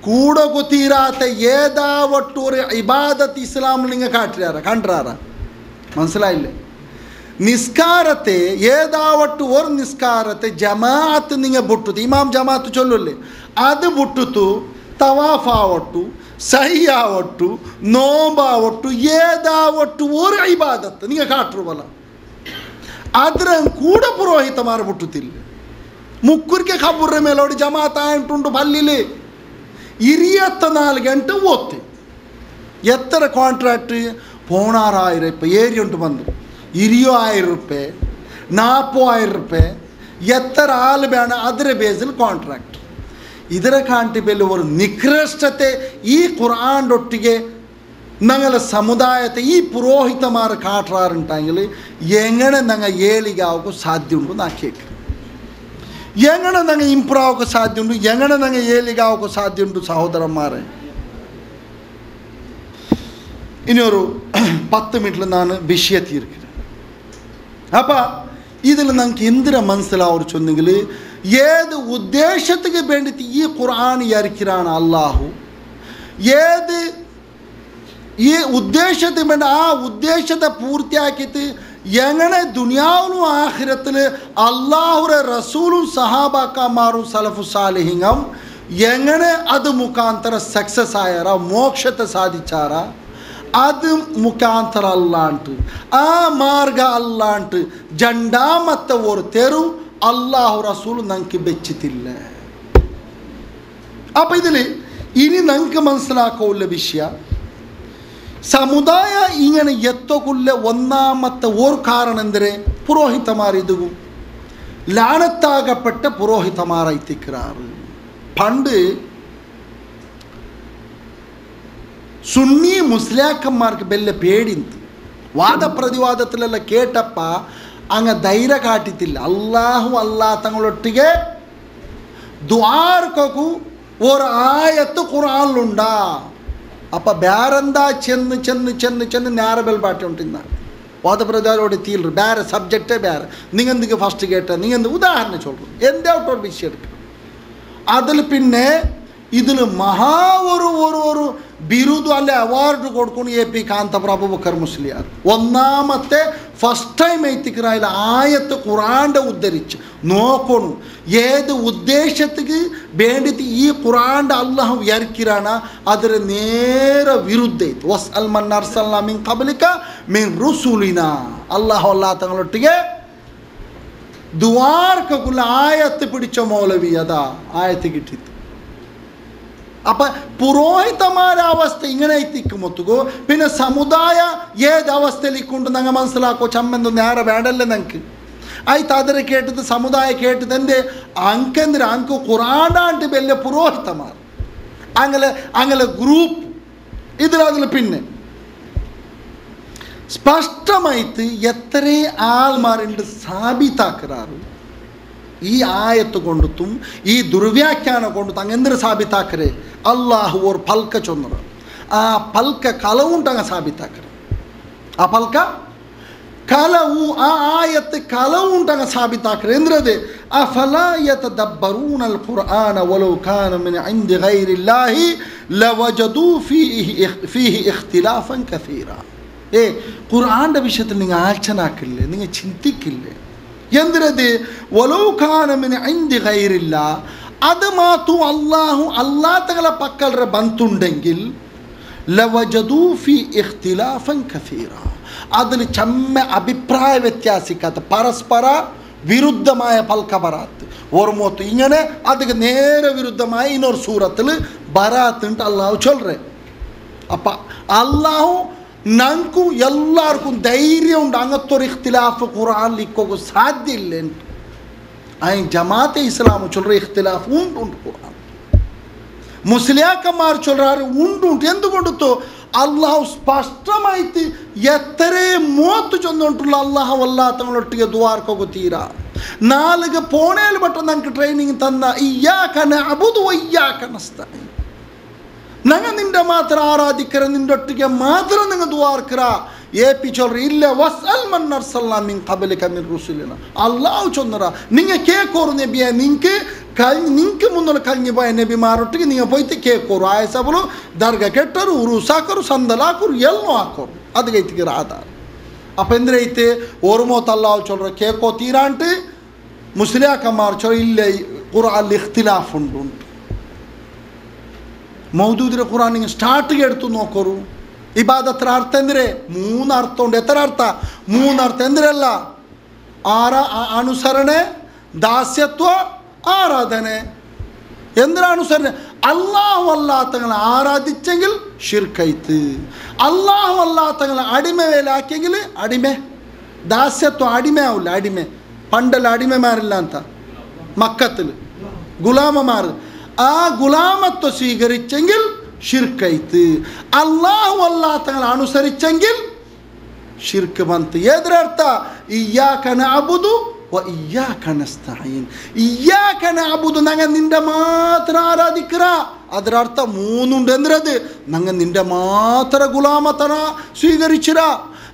കൂടെ തീരാത്ത ഏതാവട്ടു ഒരു ഇബാദത്ത് ഇസ്ലാമിൽ നിങ്ങൾ കണ്ടാറാ മനസ്സിലായില്ലേ. നിസ്കാരത്തെ ഏതാവട്ടു ഒരു നിസ്കാരത്തെ ജമാഅത്ത് നിങ്ങൾ ബുട്ടുത്തു ഇമാം ജമാഅത്ത് ചൊല്ലല്ലേ അത് ബുട്ടുത്തു തവാഫാവട്ടു സഹിയാവട്ടു നോമ്പാവട്ടു ഏതാവട്ടു ഒരു ഇബാദത്ത് നിങ്ങൾ കാട്ടുപോലെ അದ್ರ ಕೂಡ ಪುರೋಹಿತಮಾರು ಬಿಟ್ಟುತ್ತಿಲ್ಲ ಮುಕ್ಕುರಿಗೆ ಖಬೂರ ಮೇಲೋಡಿ ಜಮಾತ ಅಂಟುಂಡು ಪಲ್ಲಿಲಿ 24 ಗಂಟೆ ಓದ್ತಿ ಎತ್ತರ ಕಾಂಟ್ರಾಕ್ಟ್ 16,000 ರೂಪಾಯಿ ಏರಿ ಉಂಟು ಬಂದು 20,000 ರೂಪಾಯಿ 40,000 ರೂಪಾಯಿ ಎತ್ತರ ಹಾಲು ಬೇಡ ಅದರ ಬೇಸಲ್ಲಿ ಕಾಂಟ್ರಾಕ್ಟ್ ಇದರ ಕಾಂಟಿ ಬೆಲೆ ಒಂದು ನಿಕೃಷ್ಟತೆ ಈ ഖുർആനൊട്ടിಗೆ ഞങ്ങളെ സമുദായത്തെ ഈ പുരോഹിതന്മാർ കാട്ടാറുണ്ടെങ്കിൽ എങ്ങനെ ഞങ്ങൾ ഏളികാവൊക്കെ സാധ്യമുണ്ട് നാ കേൾക്കും എങ്ങനെ ഞങ്ങൾ ഇംപ്രൂവ് സാധ്യമുണ്ട് എങ്ങനെ ഞങ്ങൾ ഏളികാവൊക്കെ സാധ്യമുണ്ട് സഹോദരന്മാരെ. ഇനിയൊരു 10 മിനിറ്റിൽ ഞാൻ വിഷയത്തിയിരിക്കുന്നത്. അപ്പം ഇതിൽ നമുക്ക് എന്തിനാ മനസ്സിലാവും ചൊന്നെങ്കിൽ ഏത് ഉദ്ദേശത്തിന് വേണ്ടിയിട്ട് ഈ ഖുർആൻ ഇറക്കിയാണ് അള്ളാഹു, ഏത് ഈ ഉദ്ദേശത്തിന് വേണ്ടി ആ ഉദ്ദേശത്തെ പൂർത്തിയാക്കിയിട്ട് എങ്ങനെ ദുനിയാവിലും ആഖിറത്തിൽ അള്ളാഹുടെ റസൂലും സഹാബാക്കന്മാരും സലഫു സാലിഹിങ്ങും എങ്ങനെ അത് മുഖാന്തര സക്സസ് ആയാറ, മോക്ഷത്തെ സാധിച്ചാറ, അത് മുഖാന്തര അല്ലാണ്ട് ആ മാർഗ അല്ലാണ്ട് രണ്ടാമത്തെ ഒരു തെരു അള്ളാഹു റസൂൽ നമുക്ക് വെച്ചിട്ടില്ല. അപ്പം ഇതിൽ ഇനി നമുക്ക് മനസ്സിലാക്കാനുള്ള വിഷയം സമുദായ ഇങ്ങനെ എത്തക്കുള്ള ഒന്നാമത്തെ ഒരു കാരണം എന്തരെ പുരോഹിതമാരിതും ലാനത്താകപ്പെട്ട പുരോഹിതമാരായിത്തിക്കാറ്. പണ്ട് സുന്നി മുസ്ലിയാക്കന്മാർക്ക് വലിയ പേടിന്ത്, വാദപ്രതിവാദത്തിലെല്ലാം കേട്ടപ്പ അങ്ങ് ധൈര്യ കാട്ടിത്തില്ല. അള്ളാഹു തങ്ങളൊട്ടിಗೆ ദ്വാർക്കു ഒരു ആയത്ത് ഖുർആനിലുണ്ടാ. അപ്പം ಬೇರೆಂದ ಚೆನ್ನು ಚೆನ್ನು ಚೆನ್ನು ಚೆನ್ನು ನ್ಯಾರಬೆಲ್ ಬಾಟೆ ಉಂಟಿಂದ ವಾದಪ್ರತಿವಾದೋടെ തീൽറ് ಬೇರೆ സബ്ജക്റ്റേ ಬೇರೆ. നിങ്ങന്തിക്ക് ഫസ്റ്റ് കേട്ട നിങ്ങന്ത് ഉദാഹരണം ചൊല്ലും എന്തോട്ടൊരു വിഷയം എടുക്കണം. അതിൽ പിന്നെ ഇതിൽ മഹാ ഒരു ബിരുദം അല്ലെ അവാർഡ് കൊടുക്കണം AP കാന്തപ്രഭു ബക്കർ മുസ്ലിയാർ. ഒന്നാമത്തെ ഫസ്റ്റ് ടൈം എത്തിക്കറായാൽ ആയത്ത് ഖുറാൻ്റെ ഉദ്ധരിച്ച് നോക്കണം ഏത് ഉദ്ദേശത്തിക്ക് വേണ്ടിയിട്ട് ഈ ഖുറാൻ്റെ അള്ളാഹു ഇറക്കിറാണ് അതിന് നേരെ വിരുദ്ധ വസ് അൽ മൻ അർസൽനാ മിൻ ഖബ്ലിക മിൻ റുസുലിന അള്ളാഹു തങ്ങളൊട്ടിಗೆ ദ്വാർക്കുള്ള ആയത്ത് പിടിച്ച മൗലവി അതാ ആയത്ത് കിട്ടിയത്. അപ്പം പുരോഹിതന്മാരുടെ അവസ്ഥ ഇങ്ങനെ എത്തിക്കുമൊത്തുകോ പിന്നെ സമുദായ ഏത് അവസ്ഥയിലേക്കൊണ്ട് ഞങ്ങൾ മനസ്സിലാക്കോ ചമ്മെന്തോ നേരെ വേണ്ടല്ലേ ഞങ്ങൾക്ക് ആയിട്ട് അതിനെ കേട്ടത് സമുദായ കേട്ടത് എൻ്റെ അങ്കെന്തിന് അങ്ക് ഖുറാനാണ്ട് വലിയ പുരോഹിതന്മാർ അങ്ങനെ ഗ്രൂപ്പ് ഇതിൽ പിന്നെ സ്പഷ്ടമായിട്ട് എത്ര ആൾമാരുണ്ട് സാബിതാക്കാറ് ഈ ആയത്ത് കൊണ്ടുത്തും ഈ ദുർവ്യാഖ്യാനം കൊണ്ടുത്തും അങ്ങെന്തിന് സാബിതാക്കരെ അള്ളാഹു ഒരു പൽക്ക ചൊന്നറ ആ പൽക്ക കലവുണ്ടങ്ങ സാബിതാക്കര ആ പൽക്ക കലവു ആ ആയത്ത് കലവുണ്ടങ്ങ സാബിതാക്കര എന്തിനത് അഫലാ യതദബ്ബറൂനൽ ഖുർആന വലൗ കാന മിൻ ഇൻദി ഗൈരില്ലാഹി ലവജദൂ ഫീഹി ഇഖ്തിലാഫൻ കസീറ. ഖുർആന്റെ വിഷയത്തിൽ നിങ്ങൾ ആലോചനാക്കില്ലേ, നിങ്ങൾ ചിന്തിക്കില്ലേ? എന്തിനത് വലൗഖാനമിന് ഇന്ത്യ കയറില്ല അത് മാത്രം അള്ളാഹുങ്ങളെ പക്കലറെ ബന്ധുണ്ടെങ്കിൽ ലവജദൂഫി ഇഖ്തിലാഫൻ കസീറ അതിൽ ചമ്മ അഭിപ്രായ വ്യത്യാസിക്കാത്ത പരസ്പര വിരുദ്ധമായ പൽക്ക ബറാത്ത് ഓർമ്മത്ത് ഇങ്ങനെ അതിന് നേരെ വിരുദ്ധമായ ഇന്നൊരു സൂറത്തിൽ ബറാത്ത് ഉണ്ട് അള്ളാഹു ചൊല്ലേ. അപ്പം അള്ളാഹു ഞങ്ങൾക്കും എല്ലാവർക്കും ധൈര്യം ഉണ്ട് അങ്ങനത്തൊരു ഇഖ്തിലാഫ് ഖുർആനിൽ ഇക്കോക്ക് സാധ്യമില്ല. അതിന് ജമാഅത്തെ ഇസ്ലാം ചൊല്ലുന്ന ഇഖ്തിലാഫ് ഉണ്ട് ഖുർആൻ. മുസ്ലിയാക്കന്മാർ ചൊല്ലാറ് ഉണ്ട്. എന്തുകൊണ്ടോ അള്ളാഹു സ്പഷ്ടമായിട്ട് എത്ര മൂത്ത് ചൊന്നിട്ടുള്ള അള്ളാഹു തങ്ങളൊട്ടിಗೆ ദ്വാർക്കൊക്കെ തീരാ നാലുക പോണേൽ പെട്ടെന്ന് ഞങ്ങൾക്ക് ട്രെയിനിങ് തന്ന ഇയ്യാക നഅ്ബുദു വഇയ്യാക നസ്തഈൻ ഞങ്ങൾ നിന്റെ മാത്രം ആരാധിക്കറ നിന്റെ ഒട്ടിಗೆ മാത്രം നിങ്ങൾ ദ്വാർക്കറ AP ചൊല്ലറ ഇല്ല വസ് അൽ മൻ അർസൽനാ മിൻ ഖബ്ലിക മിൻ റുസുലിന അള്ളാഹു ചൊന്നറ നിങ്ങൾ കേൾക്കോರು നബിയെ നിങ്ങൾക്ക് മുന്നുള്ള കഴിഞ്ഞു പോയ നബിമാരൊಟ್ಟಿಗೆ നിങ്ങൾ പോയിട്ട് കേൾക്കോರು ആയസബಲು ദർഗ ಕೆಟ್ಟರು ಉರುಸಾಕರು ಸಂದಲಾಕರು ಎಲ್ಲೋ ಹಾಕೋರು ಅದು ಐತಿಗೆ ಆಧಾರ. അപ്പം എന്തിനൈತೆ ഓർമ്മത്ത് അള്ളാഹു ചൊല്ലറ കേൾക്കോ തീരാണ്ട് മുസ്ലിയാക്കന്മാർ ചൊല്ല ഇല്ല ഖുർആനിൽ ഇഖ്തിലാഫ് ഉണ്ട്. മൗദൂദിലെ ഖുർആൻ നിങ്ങൾ സ്റ്റാർട്ടിಗೆ എടുത്തു നോക്കോರು ഇബാദത്ര അർത്ഥം എന്തിരെ 3 അർത്ഥം ഉണ്ട്. എത്ര അർത്ഥ? 3 അർത്ഥം. എന്തിരല്ല അനുസരണೆ ദാസ്യത്വ ആരാധന. എന്തിനാനുസരണ? അള്ളാഹു തങ്ങളെ ആരാധിച്ചെങ്കിൽ ഷിർക്കൈത്ത്, അള്ളാഹു തങ്ങളെ അടിമവേലാക്കിയെങ്കിൽ അടിമ ദാസ്യത്വം അടിമ ആവില്ല. അടിമ പണ്ടല്ല അടിമമാരില്ല ಅಂತ മക്കത്തിൽ ഗുലാമമാർ ആ ഗുലാമത്വ സ്വീകരിച്ചെങ്കിൽ ഷിർക്കൈത്ത്, അള്ളാഹു തങ്ങളെ അനുസരിച്ചെങ്കിൽ ഷിർക്ക് ಬಂತು. ಎದರರ್ಥ ಇಯ್ಯಾಕ ನಅಬುದು وإياك نستعين إياك نعبد ഞങ്ങൾ നിന്റെ മാത്രം ആരാധിക്കുക അതിനർത്ഥം മൂന്നുണ്ട് എന്നത് ഞങ്ങൾ നിന്റെ മാത്രം ഗുലാമത്തന സ്വീകരിച്ചിര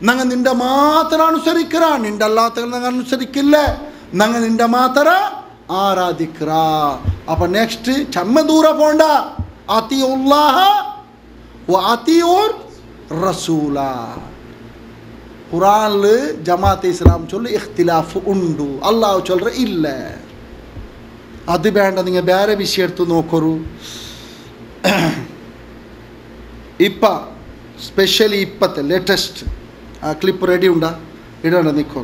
ഞങ്ങൾ നിന്റെ മാത്രം അനുസരിക്കുക നിന്റെ അല്ലാത്ത ഞങ്ങൾ അനുസരിക്കില്ല ഞങ്ങൾ നിന്റെ മാത്രം ആരാധിക്കുക അപ്പം നെക്സ്റ്റ് ചമ്മ ദൂരെ പോണ്ട അത്തിയുല്ലാഹ വ അത്തിയൂർ റസൂല ഖുറാനിൽ ജമാഅത്തെ ഇസ്ലാം ചൊല്ലു ഇഖ്തിലാഫ് ഉണ്ട് അള്ളാഹു ചൊല്ലറ ഇല്ല അത് വേണ്ട നിങ്ങൾ വേറെ വിഷയം എടുത്ത് നോക്കൂ ഇപ്പം സ്പെഷ്യലി ഇപ്പത്തെ ലേറ്റസ്റ്റ് ആ ക്ലിപ്പ് റെഡി ഉണ്ടാ ഇടണ്ട നിൽക്കോ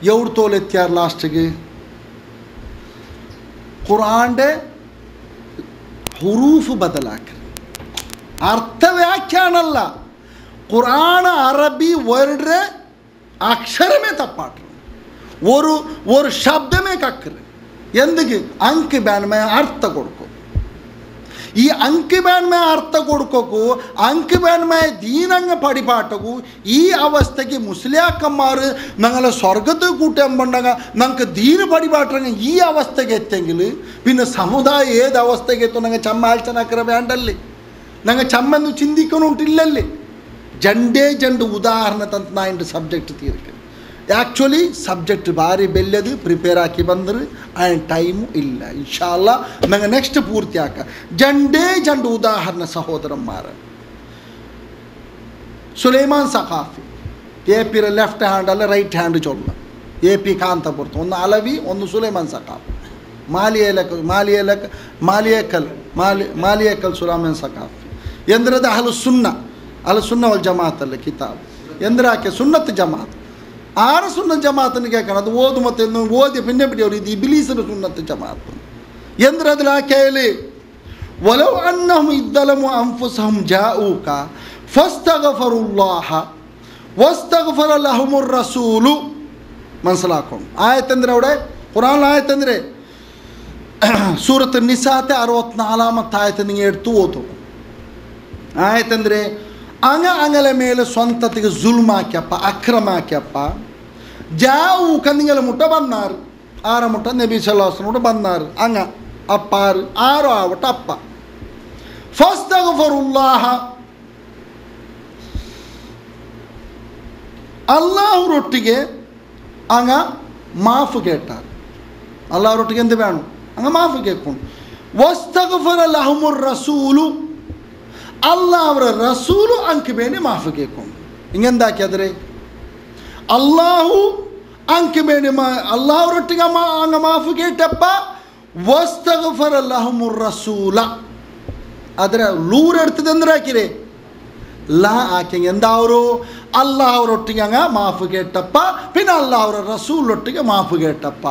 എവിടെ തോലെത്തിയാർ ലാസ്റ്റിക്ക് ഖുറാൻ്റെ ഹുറൂഫ് ബദലാക്കൽ അർത്ഥവ്യാഖ്യാനല്ല ഖുർആൻ അറബി വേർഡ് അക്ഷരമേ തപ്പാട്ട് ഒരു ശബ്ദമേ കക്കറ് എന്തൊക്കെ അങ്ക് ബാൻമേ അർത്ഥ കൊടുക്കും ഈ അങ്ക് ബാൻമേ അർത്ഥ കൊടുക്കൂ അങ്ക് ബാൻമേ ദീനങ്ങ് പടിപാട്ടകൂ ഈ അവസ്ഥയ്ക്ക് മുസ്ലിയാക്കന്മാർ ഞങ്ങളെ സ്വർഗത്ത് കൂട്ടുമ്പോണ്ടെങ്കിൽ ഞങ്ങൾക്ക് ദീന് പടിപാട്ടങ്ങ ഈ അവസ്ഥയ്ക്ക് എത്തെങ്കിൽ പിന്നെ സമുദായം ഏത് അവസ്ഥയ്ക്ക് എത്തുന്നെങ്കിൽ ചമ്മ ആൽച്ചനാക്കറ വേണ്ടല്ലേ ഞങ്ങൾ ചമ്മെന്ന് ചിന്തിക്കണോട്ടില്ലല്ലേ ജണ്ടേ ജണ്ട് ഉദാഹരണ ತಂತ್ರ സബ്ജക്റ്റ് തീർക്കുക ആക്ച്വലി സബ്ജക്റ്റ് ಭಾರಿ ಬೆಲ್ಲದು ಪ್ರಿಪೇರ್ ಆಕಿ ಬಂದ್ರೆ ಆ್ಯಂಡ್ ಟೈಮು ಇಲ್ಲ ಇನ್ಶಾಲ್ಲ ನಂಗೆ ನೆಕ್ಸ್ಟ್ ಪೂರ್ತಿ ಹಾಕ ಜಂಡೇ ಜಂಡು ಉದಾಹರಣೆ ಸಹೋದರಮ್ಮಾರ ಸುಲೈಮಾನ್ ಸಖಾಫಿ ಎ ಪಿರ ಲೆಫ್ಟ್ ಹ್ಯಾಂಡ್ ಅಲ್ಲ ರೈಟ್ ಹ್ಯಾಂಡ್ ಚೊಲ್ಲ ಎ ಪಿ ಕಾಂತಪುರ್ತು ಒಂದು ಅಲವಿ ಒಂದು ಸುಲೈಮಾನ್ ಸಖಾಫಿ ಮಾಲಿಯಕಲ್ ಸುಲೈಮಾನ್ ಸಖಾಫಿ ಎಂದ್ರದ ಅಹಲು ಸುನ್ನ ವಲ್ ಜಮಾತ್ ಅಲ್ಲ ಕಿತಾಬ್ ಎಂದ್ರಾಕೆ ಸುನ್ನತ್ ಜಮಾತ್ ആറ് സുന്നത്ത് ജമാഅത്തിന് കേൾക്കണം അത് ഓതുമത്തെ ഓതി പിന്നെ പറ്റി ഒരു ഇത് ഇബ്ലീസിൻ്റെ സുന്നത്ത് ജമാഅത്ത് എന്തിനതിലാക്കിയാല് വലൗ അന്നഹും ഇദ്ദലമു അൻഫുസഹും ജാഊക ഫസ്തഗ്ഫറുല്ലാഹ വസ്തഗ്ഫറ ലഹുമുർ റസൂലു മനസ്സിലാക്കണം ആയത്തെന്തിനാ അവിടെ ഖുർആനിലെ ആയത്തെന്തിരെ സൂറത്ത് നിസാത്തെ 64ാമത്തെ ആയത്ത് നിങ്ങൾ എടുത്തു ഓതും ആയത്തെന്തിരെ അങ്ങനെ മേലെ സ്വന്തത്തിക്ക് ജുൽമാക്കിയപ്പ അക്രമാക്കിയപ്പ ജാഊക നിങ്ങൾ മുട്ട ബന്നാറ് ആര മുട്ട നബി സല്ലല്ലാഹു അലൈഹി വസല്ലം ബന്നാറ് അങ്ങ അപ്പാറ് ആരോ ആവട്ടെ അപ്പ ഫസ്തഗ്ഫറുല്ലാഹ അല്ലാഹുരൊട്ടിಗೆ അങ്ങ മാഫ് കേട്ടാർ അല്ലാഹുരൊട്ടിಗೆ എന്ത് വേണം അങ്ങ മാഫ് കേൾക്കും വസ്തഗ്ഫറ ലഹുമുർ റസൂലു അള്ളാഹ് അവರ റസൂಲು ಅಂಕ ಬೇನೆ ಮಾಫ್ ಕೇಳ್ಕೊಂಡು ಹಿಂಗೆಂದಾಕಿದ್ರೆ ಅಲ್ಲಾಹು ಅಂಕ ಬೇನೆ ಅಲ್ಲಾಹರೊಟ್ಟಿಗೆ ಅಂಗ ಮಾಫ್ ಕೇಟಪ್ಪ ವಸ್ತಗ್ಫರ ಲಹುಮುರ್ റസൂല ಅದರ ಲೂರ್ എടുത്തത് എന്തിനാക്കിരെ ലാ ആക്കി എന്താവരു അല്ലാഹുരൊട്ടിಗೆ അങ്ങ മാഫ് കേട്ടപ്പ പിന്നെ അല്ലാഹുര റസൂലൊട്ടിಗೆ മാഫ് കേട്ടപ്പ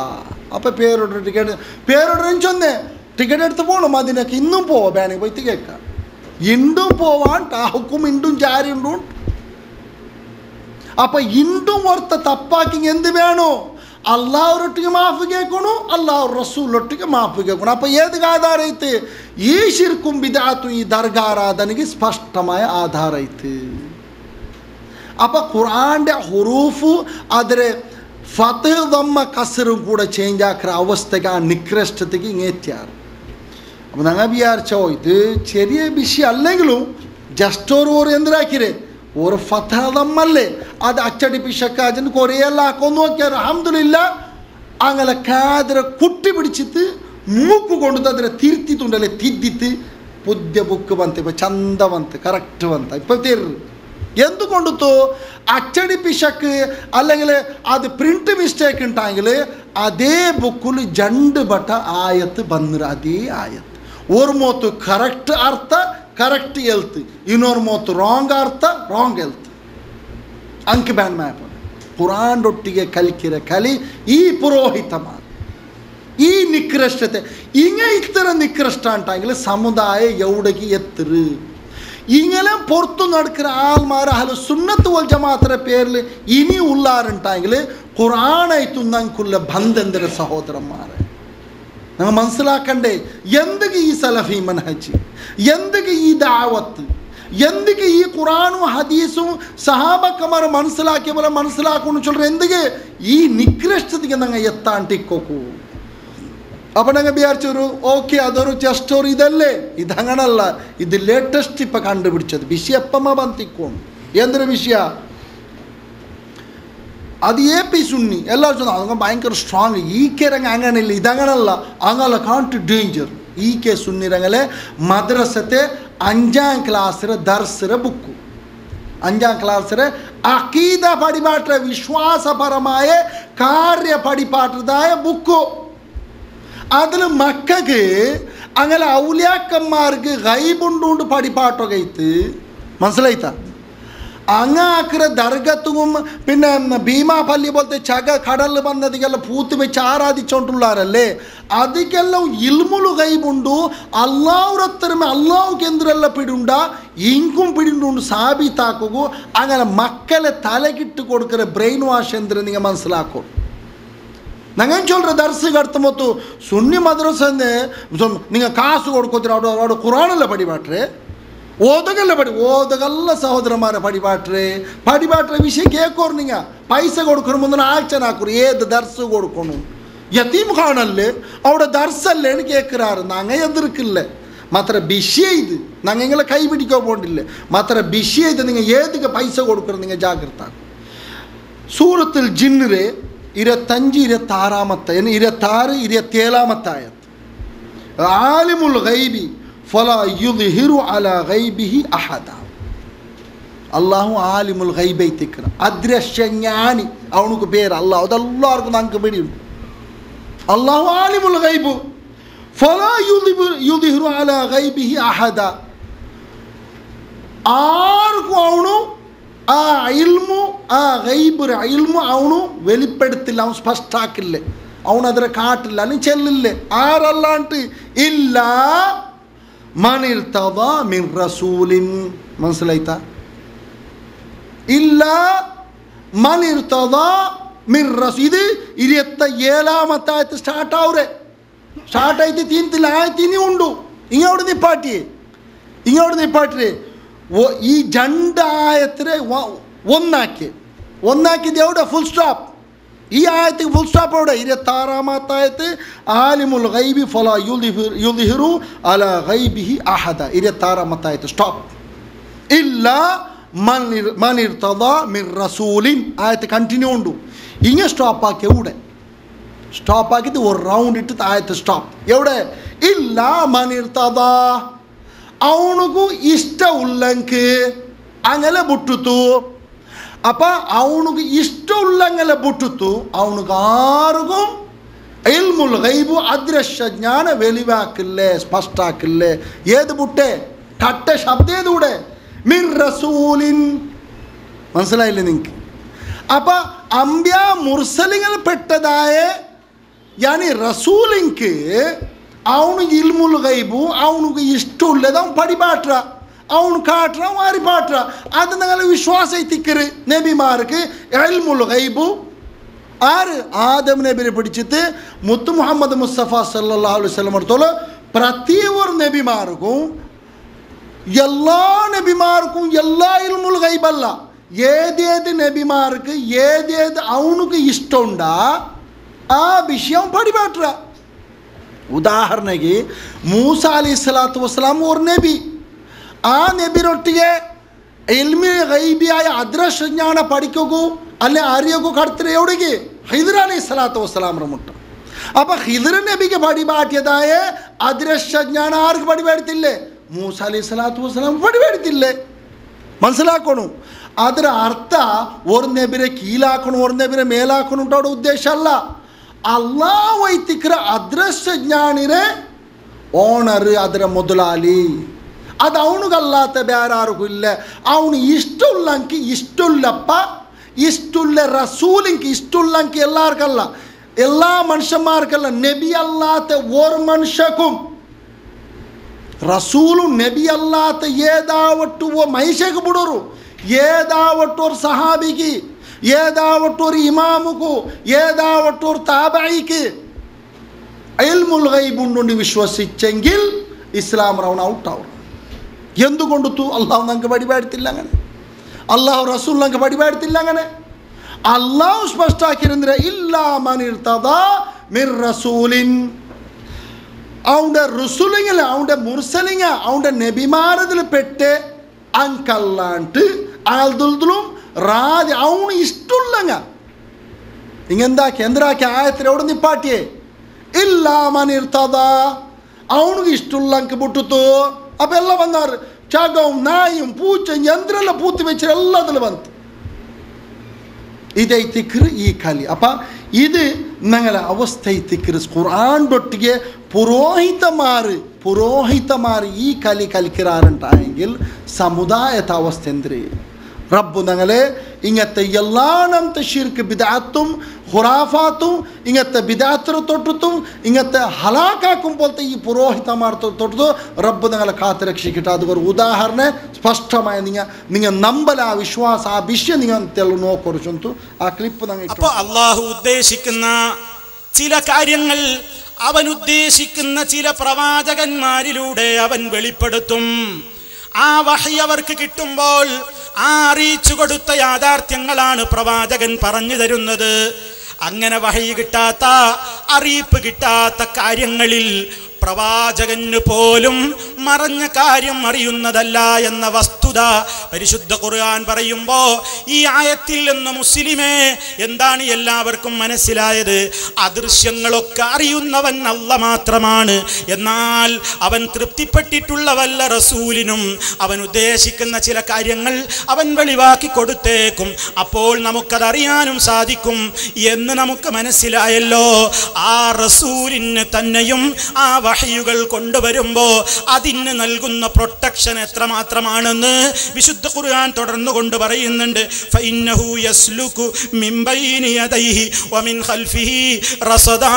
അപ്പം പേരോട് ചൊന്നേ ടിക്കറ്റ് എടുത്ത് പോകണം അതിനൊക്കെ ഇന്നും പോവാ ബാനിൽ പോയി കേൾക്കാം ഇണ്ടും പോവാൻ ടാഹുക്കും ഇണ്ടും ജാരിയുണ്ടും അപ്പം ഇണ്ടും ഓർത്ത തപ്പാക്കി എന്ത് വേണോ അള്ളാഹുരൊട്ടിಗೆ മാഫ് കേൾക്കണു അള്ളാഹു റസൂലൊട്ടിಗೆ മാഫ് കേൾക്കണം അപ്പം ഏത് ആധാര ಐತೆ ഈ ശിർക്കും ബിദഅത്തും ഈ ദർഗാരാധനയ്ക്ക് സ്പഷ്ടമായ ആധാര ಐತೆ അപ്പം ഖുർആന്റെ ഹുറൂഫ് ಅದರ ഫത്ഹ് ദമ്മ കസറും കൂടെ ചേഞ്ച് ആക്കുന്ന അവസ്ഥയ്ക്ക് ആ നികൃഷ്ടതയ്ക്ക് ഇങ്ങെത്തിയാറ് അപ്പം ഞങ്ങൾ വിചാരിച്ചോ ഇത് ചെറിയ വിഷയം അല്ലെങ്കിലും ജസ്റ്റ് ഒരു എന്തിനാക്കിരേ ഒരു ഫതമല്ലേ അത് അച്ചടിപ്പിച്ചക്കാജിന് കുറേയെല്ലാം ആക്കുമെന്ന് നോക്കിയാൽ അൽഹംദുലില്ലാ അങ്ങനെ കാതിരെ കുട്ടി പിടിച്ചിട്ട് മൂക്ക് കൊണ്ടു അതിനെ തിരുത്തിട്ടുണ്ടല്ലേ തിദ്ദിത്ത് പുതിയ ബുക്ക് ಬಂತು ഇപ്പം ചന്ത ಬಂತು കറക്റ്റ് ಬಂತು ഇപ്പം തീർന്നു എന്തുകൊണ്ടു അച്ചടിപ്പിച്ചക്ക് അല്ലെങ്കിൽ അത് പ്രിന്റ് മിസ്റ്റേക്ക് ഉണ്ടെങ്കിൽ അതേ ബുക്കിൽ രണ്ട് ബട്ട ആയത്ത് ಬಂದ್ರು അതേ ആയത്ത് ഒരു മോത്ത് കറക്റ്റ് അർത്ഥ ಕರೆಕ್ಟ್ ಹೆಲ್ತ್ ಇನ್ನೊರು ಮೂವತ್ತು ರಾಂಗ್ ಅರ್ಥ ರಾಂಗ್ ಹೆಲ್ತ್ ಅಂಕ ಬ್ಯಾನ್ ಮ್ಯಾಪ್ ಕುರಾನ್ರೊಟ್ಟಿಗೆ ಕಲಿಕಿರ ಕಲಿ ಈ ಪುರೋಹಿತ ಮಾತು ಈ ನಿಕೃಷ್ಟತೆ ಹಿಂಗೆ ಇತರ ನಿಕೃಷ್ಟ ಅಂಟಾಗಿಲ್ಲ ಸಮುದಾಯ ಎವಡಗಿ ಎತ್ತರು ഇങ്ങനെ പുറത്തു നടക്കുന്ന ആൾമാർ അഹ്ലു സുന്നത്ത് വൽ ജമാഅത്തിന്റെ പേരിൽ ഇനി ഉള്ളാറുണ്ടെങ്കിൽ ഖുർആനായിട്ടും ഞങ്ങൾക്കുള്ള ബന്ധന്തര സഹോദരന്മാരെ നമ്മൾ മനസ്സിലാക്കണ്ടേ എന്തൊക്കെ ഈ സലഫി മനഹജ് എന്തൊക്കെ ഈ ദാവത്ത് എന്തിക്ക് ഈ ഖുറാനും ഹദീസും സഹാബക്കന്മാർ മനസ്സിലാക്കിയ പോലെ മനസ്സിലാക്കുമെന്ന് ചൊല്ലുற എന്തിക്ക് ഈ നികൃഷ്ടതയ്ക്ക് ഞങ്ങൾ എത്താണ്ടിക്കോക്കൂ. അപ്പം ഞങ്ങൾ വിചാരിച്ചൊരു ഓക്കെ അതൊരു ജസ്റ്റ് ഒരു ഇതല്ലേ, ഇതങ്ങനല്ല, ഇത് ലേറ്റസ്റ്റ് ഇപ്പം കണ്ടുപിടിച്ചത് വിഷയം എപ്പമ്മ ബന്ധിക്കും. എന്തൊരു വിഷയ അത് AP സുന്നി എല്ലാവരും ചൊന്നു അതങ്ങ് ഭയങ്കര സ്ട്രോങ്. രംഗ അങ്ങനെയില്ല, ഇതങ്ങനല്ല, അങ്ങനെ കാണ്ട് ഡേഞ്ചർ. സുന്നിരങ്ങളെ മദ്രസത്തെ 5ാം ക്ലാസ്സിലെ ദർസിലെ ബുക്ക്, 5ാം ക്ലാസ്സിലെ അഖീദ പഠിപ്പാട്ട വിശ്വാസപരമായ കാര്യ പഠിപ്പാട്ടതായ ബുക്ക്. അതിൽ മക്കൾക്ക് അങ്ങനെ ഔലിയാക്കന്മാർക്ക് ഗൈബുണ്ടുകൊണ്ട് പഠിപ്പാട്ടൊക്കെ ഇത്ത് മനസ്സിലായിത്ത അങ്ങാക്കിற ദർഗത്തും പിന്നെ ഭീമാപള്ളി പോലത്തെ ചക കടലിൽ വന്നതിക്കെല്ലാം പൂത്ത് വെച്ച് ആരാധിച്ചോണ്ടുള്ളാരല്ലേ, അതിക്കെല്ലാം ഇൽമുಲು ഗൈബുണ്ടു. അള്ളാഹുരത്തരമേ അള്ളാഹുക്ക് എന്തിനെല്ലാം പിടിണ്ട ഇങ്കും പിടിണ്ടുകൊണ്ട് സാബിത്താക്കുക. അങ്ങനെ മക്കളെ തലകിട്ട് കൊടുക്കുന്ന ബ്രെയിൻ വാഷ് എന്തിന് നിങ്ങൾ മനസ്സിലാക്കും. ഞങ്ങൾ ചൊല്ലുற ദർസ് കടത്തുമ്പോ സുന്നി മദ്രസന്ന് നിങ്ങൾ കാശ് കൊടുക്കത്തിന് അവിടെ ഖുറാനല്ല പഠിപ്പാട്ടേ, ഓതകല്ല ഓതകല്ല സഹോദരന്മാരെ പഠിപ്പാട്ടേ വിഷയം കേൾക്കോറ്. നിങ്ങൾ പൈസ കൊടുക്കണം മുന്നേ ആഴ്ചനാക്കൂർ ഏത് ദർസ് കൊടുക്കണം. യത്തീം ഖാനല്ലേ അവിടെ ദർസല്ലേന്ന് കേൾക്കാറ്. ഞങ്ങൾ എതിർക്കില്ലേ, മാത്ര വിഷയം ഇത് ഞങ്ങളെ കൈ പിടിക്കാൻ പോകണ്ടില്ല. മാത്ര വിഷയം ഇത് നിങ്ങൾ ഏതൊക്കെ പൈസ കൊടുക്കണം നിങ്ങൾ ജാഗ്രത. സൂറത്തുൽ ജിന്നിലെ 25, 26, 27 ആലിമുൽ ഗൈബി ഫലാ യുദ്ഹിറു അലാ ഗൈബിഹി അഹദ. അള്ളാഹു ആലിമുൽ ഗൈബൈത്തിക്കണ അദൃശ്യജ്ഞാനി അവനുക്ക് പേര് അള്ളാഹു. അതെല്ലാവർക്കും നമുക്ക് പേടിയുണ്ട്. അള്ളാഹു ആലിമുൽ ഗൈബ് ഫലാ യുദ്ഹിറു അലാ ഗൈബിഹി അഹദ. ആർക്കും അവനു ആ ഇൽമു ആ ഗൈബ് ഇൽമു അവನು വെളിപ്പെടുത്തില്ല, അവൻ സ്പഷ്ടാക്കില്ലേ, അവനതിനെ കാട്ടില്ല, അല്ലെങ്കിൽ ചെല്ലില്ലേ. ആരല്ലാണ്ട് ഇല്ല മനിർതദ മിൻ റസൂലിൻ. മനസ്സിലായിത്ത ഇല്ല മനിർതദ മിൻ റസൂൽ. ഇത് 27ാമത്തെ ആയത്ത് സ്റ്റാർട്ടായിട്ട് തീർത്തില്ല. ആയത്ത് ഇനി ഉണ്ടു. ഇങ്ങോട്ട് നിപ്പാട്ടിരെ ഈ 2 ആയത്തിനെ ഒന്നാക്കിയത് എവിടെ ഫുൾ സ്റ്റോപ്പ്. ഈ ആയത്ത് ഫുൾ സ്റ്റോപ്പ് എവിടെ? 26ാമത്തെ ആയത്ത് ആലിമുൽ ഗൈബി ഫലാ യുദ്ഹിറു അലാ ഗൈബിഹി അഹദ. 26ാമത്തെ ആയത്ത് സ്റ്റോപ്പ്. ഇല്ല മനിർതദ മിൻ റസൂലിൻ ആയത്ത് കണ്ടിന്യൂ ഉണ്ടു. ഇങ്ങനെ സ്റ്റോപ്പാക്കി എവിടെ സ്റ്റോപ്പാക്കിയിട്ട് ഒരു റൗണ്ട് ഇട്ട് ആയത്ത് സ്റ്റോപ്പ് എവിടെ? ഇല്ല മനിർതദ ಅವನಿಗೂ ಇಷ್ಟ ಉಲ್ಲಂಕೆ ಅಂಗಲೆ ಬಿಟ್ಟಿತು. ಅಪ್ಪ ಅವನಿಗೆ ಇಷ್ಟ ಉಲ್ಲಂಗಲೆ ಬಿಟ್ಟಿತು. ಅವನಿಗಾರಿಗೂ ಇಲ್ಮುಲ್ ಗೈಬು ಅದೃಶ್ಯ ಜ್ಞಾನ വെളിവാക്കില്ലേ, സ്പഷ്ടാക്കില്ലേ. ഏത് ബുട്ടെ കട്ട ശബ്ദം ഏതൂടെ മിർ റസൂലിൻ. മനസ്സിലായില്ലേ നിങ്ങൾക്ക്? അപ്പം അംബ്യ മുർസലിങ്ങൾ പെട്ടതായ യാനി റസൂലിൻക്ക് ಅವನು ಇಲ್ಮುಲ್ ಗೈಬು ಅವನಿಗೆ ಇಷ್ಟು ಉಳ್ಳದ ಅವ್ನು ಪಡಿಪಾಟ್ರ, ಅವನು ಕಾಟ್ರ, ಅವ್ನು ಅರಿಪಾಟ್ರ. ಅದು ನಂಗೆಲ್ಲ ವಿಶ್ವಾಸ ಐತಿಕ್ಕರು നബിമാർക്ക് ഇൽമുൽ ഗൈബു. ആര്? ആദം നബിയെ പിടിച്ചിട്ട് മുത്ത് മുഹമ്മദ് മുസ്തഫ സല്ലല്ലാഹു അലൈഹി വസല്ലം അടുത്തോളം പ്രതി ഒരു നബിമാർക്കും എല്ലാ നബിമാർക്കും എല്ലാ ഇൽമുൽ ഗൈബല്ല. ഏതേത് നബിമാർക്ക് ഏതേത് അവനുക്ക് ഇഷ്ടമുണ്ടാ ആ വിഷയം പടിപാട്ര. ಉದಾಹರಣೆಗೆ ಮೂಸಾ ಅಲೈಹಿಸ್ಸಲಾತು ವಸ್ಸಲಾಂ ഒരു നബി. ആ നബിരൊട്ടിಗೆ ഇൽമി ഗൈബിയായ അദൃശ്യ ജ്ഞಾನ പഠിക്കുകയോ അല്ലെ അറിയുകയോ കടത്തിര എവിടേക്ക്? ഹിദ്ർ അലൈഹിസ്സലാത്തു വസ്സലാമിന്റെ മുട്ട. അപ്പം ഹിദ്ർ നബിക്ക് പടിപാട്ടിയതായ അദൃശ്യ ജ്ഞാന ആർക്ക് പടിപാടത്തില്ലേ? മൂസാ അലൈഹിസ്സലാത്തു വസ്സലാം പടിപാടത്തില്ലേ? മനസ്സിലാക്കണം. ಅದರ ಅರ್ಥ ഒരു നബിയെ കീഴാക്കണം ഒരു നബിയെ മേലാക്കണം അവിടെ ഉദ്ദേശമല്ല. അള്ളാഹു ಐತಿಕ್ರ ಅದೃಶ್ಯ ಜ್ಞಾನಿರೆ ಓನರ್ ಅದರ ಮೊದಲಾಳಿ. ಅದು ಅವನಿಗಲ್ಲಾತ ಬೇರೆ ಯಾರಿಗೂ ಇಲ್ಲ. ಅವನು ಇಷ್ಟುಲ್ಲಂಕಿ ಇಷ್ಟುಲ್ಲಪ್ಪ ಇಷ್ಟುಲ್ಲ ರಸೂಲಿಂಕಿ ಇಷ್ಟುಲ್ಲಂಕಿ ಎಲ್ಲಾರ್ಗಲ್ಲ, ಎಲ್ಲ ಮನುಷ್ಯಮಾರ್ಗಲ್ಲ. ನಬಿ ಅಲ್ಲಾತ ಓರ್ ಮನುಷ್ಯಕ್ಕೂ ರಸೂಲು ನಬಿ ಅಲ್ಲಾತ ಏದಾವಟ್ಟು ಓ ಮಹಿಷೆಗೆ ಬಿಡೋರು, ಏದಾವಟ್ಟು ಅವ್ರ ಸಹಾಬಿಗೆ, ഏതാവട്ടൊരു ഇമാമുക്കു, ഏതാവട്ടൊരു താബഈക്ക് ഇൽമുൽ ഗൈബ് ഉണ്ടുകൊണ്ട് വിശ്വസിച്ചെങ്കിൽ ഇസ്ലാം റൗണ്ട് ഔട്ടാവും. എന്തുകൊണ്ടു അള്ളാഹു നമുക്ക് പടിപാടുത്തില്ല അങ്ങനെ, അള്ളാഹു റസൂൽ നമുക്ക് പടിപാടുത്തില്ല അങ്ങനെ. അള്ളാഹു സ്പഷ്ടാക്കിയിരുന്നില്ല ഇല്ലാ മൻ ഇർതദാ മിർ റസൂലിൻ. അവൻ്റെ റുസുലിങ്ങിൽ അവൻ്റെ മുർസലിങ്ങ അവൻ്റെ നബിമാരതിൽ പെട്ട് അങ്കല്ലാണ്ട് ആൽദുൽദുലും റാജ് അവന് ഇഷ്ടമുള്ളങ്ങ ഇങ്ങെന്താക്കി എന്തിനാക്കി ആയത്തിൽ എവിടെ നിപ്പാട്ടിയേ ഇല്ലാ മൻ ഇർതദാ അവനിಗೆ ഇഷ്ടമുള്ളಂಕ ಬಿಟ್ಟಿತು. അപ്പം എല്ലാം വന്നാറ് ചകവും നായും പൂച്ചയും എന്തിനെല്ലാം പൂത്തി വെച്ച് എല്ലാത്തിലും വന്നു. ಇದೈತಿಕ್ರು ಈ ಕಲಿ. ಅಪ್ಪ ಇದು ನಂಗಲ ಅವಸ್ಥೈತಿಕ್ರು ഖുർആനൊട്ടിಗೆ പുരോഹിതമാർ ഈ കലി കലിക്കിറാറുണ്ടായെങ്കിൽ സമുദായത്തെ അവസ്ഥ എന്ത്? റബ്ബ് ഞങ്ങളെ ഇങ്ങനത്തെ എല്ലാണത്തെ ഷിർക്ക് ബിദഅത്തും ഖുറാഫാത്തും ഇങ്ങനത്തെ ബിദഅത്തിനെ തൊട്ടിട്ടും ഇങ്ങനത്തെ ഹലാക്കാക്കും പോലത്തെ ഈ പുരോഹിതമാർ തൊട്ടിട്ട് റബ്ബ് ഞങ്ങളെ കാത്തു രക്ഷിക്കട്ടെ. അതുപോലെ ഉദാഹരണ സ്പഷ്ടമായ നിങ്ങൾ നമ്പല ആ വിശ്വാസം ആ വിഷയം നിങ്ങൾ നോക്കൊറിച്ചു ആ ക്ലിപ്പ് ഞങ്ങൾ. അപ്പോൾ അള്ളാഹു ഉദ്ദേശിക്കുന്ന ചില കാര്യങ്ങൾ അവൻ ഉദ്ദേശിക്കുന്ന ചില പ്രവാചകന്മാരിലൂടെ അവൻ വെളിപ്പെടുത്തും. ആ വഹി അവർക്ക് കിട്ടുമ്പോൾ ആ അറിയിച്ചു കൊടുത്ത യാഥാർത്ഥ്യങ്ങളാണ് പ്രവാചകൻ പറഞ്ഞു തരുന്നത്. അങ്ങനെ വഹി കിട്ടാത്ത അറിയിപ്പ് കിട്ടാത്ത കാര്യങ്ങളിൽ പ്രവാചകന് പോലും മറഞ്ഞ കാര്യം അറിയുന്നതല്ല എന്ന വസ്തുത പരിശുദ്ധ ഖുർആൻ പറയുമ്പോൾ ഈ ആയത്തിൽ നിന്ന് മുസ്ലിമേ എന്താണ് എല്ലാവർക്കും മനസ്സിലായത്? അദൃശ്യങ്ങളൊക്കെ അറിയുന്നവൻ അല്ലാഹ് മാത്രമാണ്. എന്നാൽ അവൻ തൃപ്തിപ്പെട്ടിട്ടുള്ള വല്ല റസൂലിനും അവൻ ഉദ്ദേശിക്കുന്ന ചില കാര്യങ്ങൾ അവൻ വെളിവാക്കി കൊടുത്തേക്കും. അപ്പോൾ നമുക്കതറിയാനും സാധിക്കും എന്ന് നമുക്ക് മനസ്സിലായല്ലോ. ആ റസൂലിന് തന്നെയും ആ വഹയുകൾ കൊണ്ടുവരുമ്പോൾ അതിന് നൽകുന്ന പ്രൊട്ടക്ഷൻ എത്രമാത്രമാണെന്ന് വിശുദ്ധ ഖുർആൻ തുടർന്നു കൊണ്ട് പറയുന്നുണ്ട്. ഫഇന്നഹു യസ്ലുകു മിൻ ബൈനി യദൈഹി വമിൻ ഖൽഫിഹി റസദാ.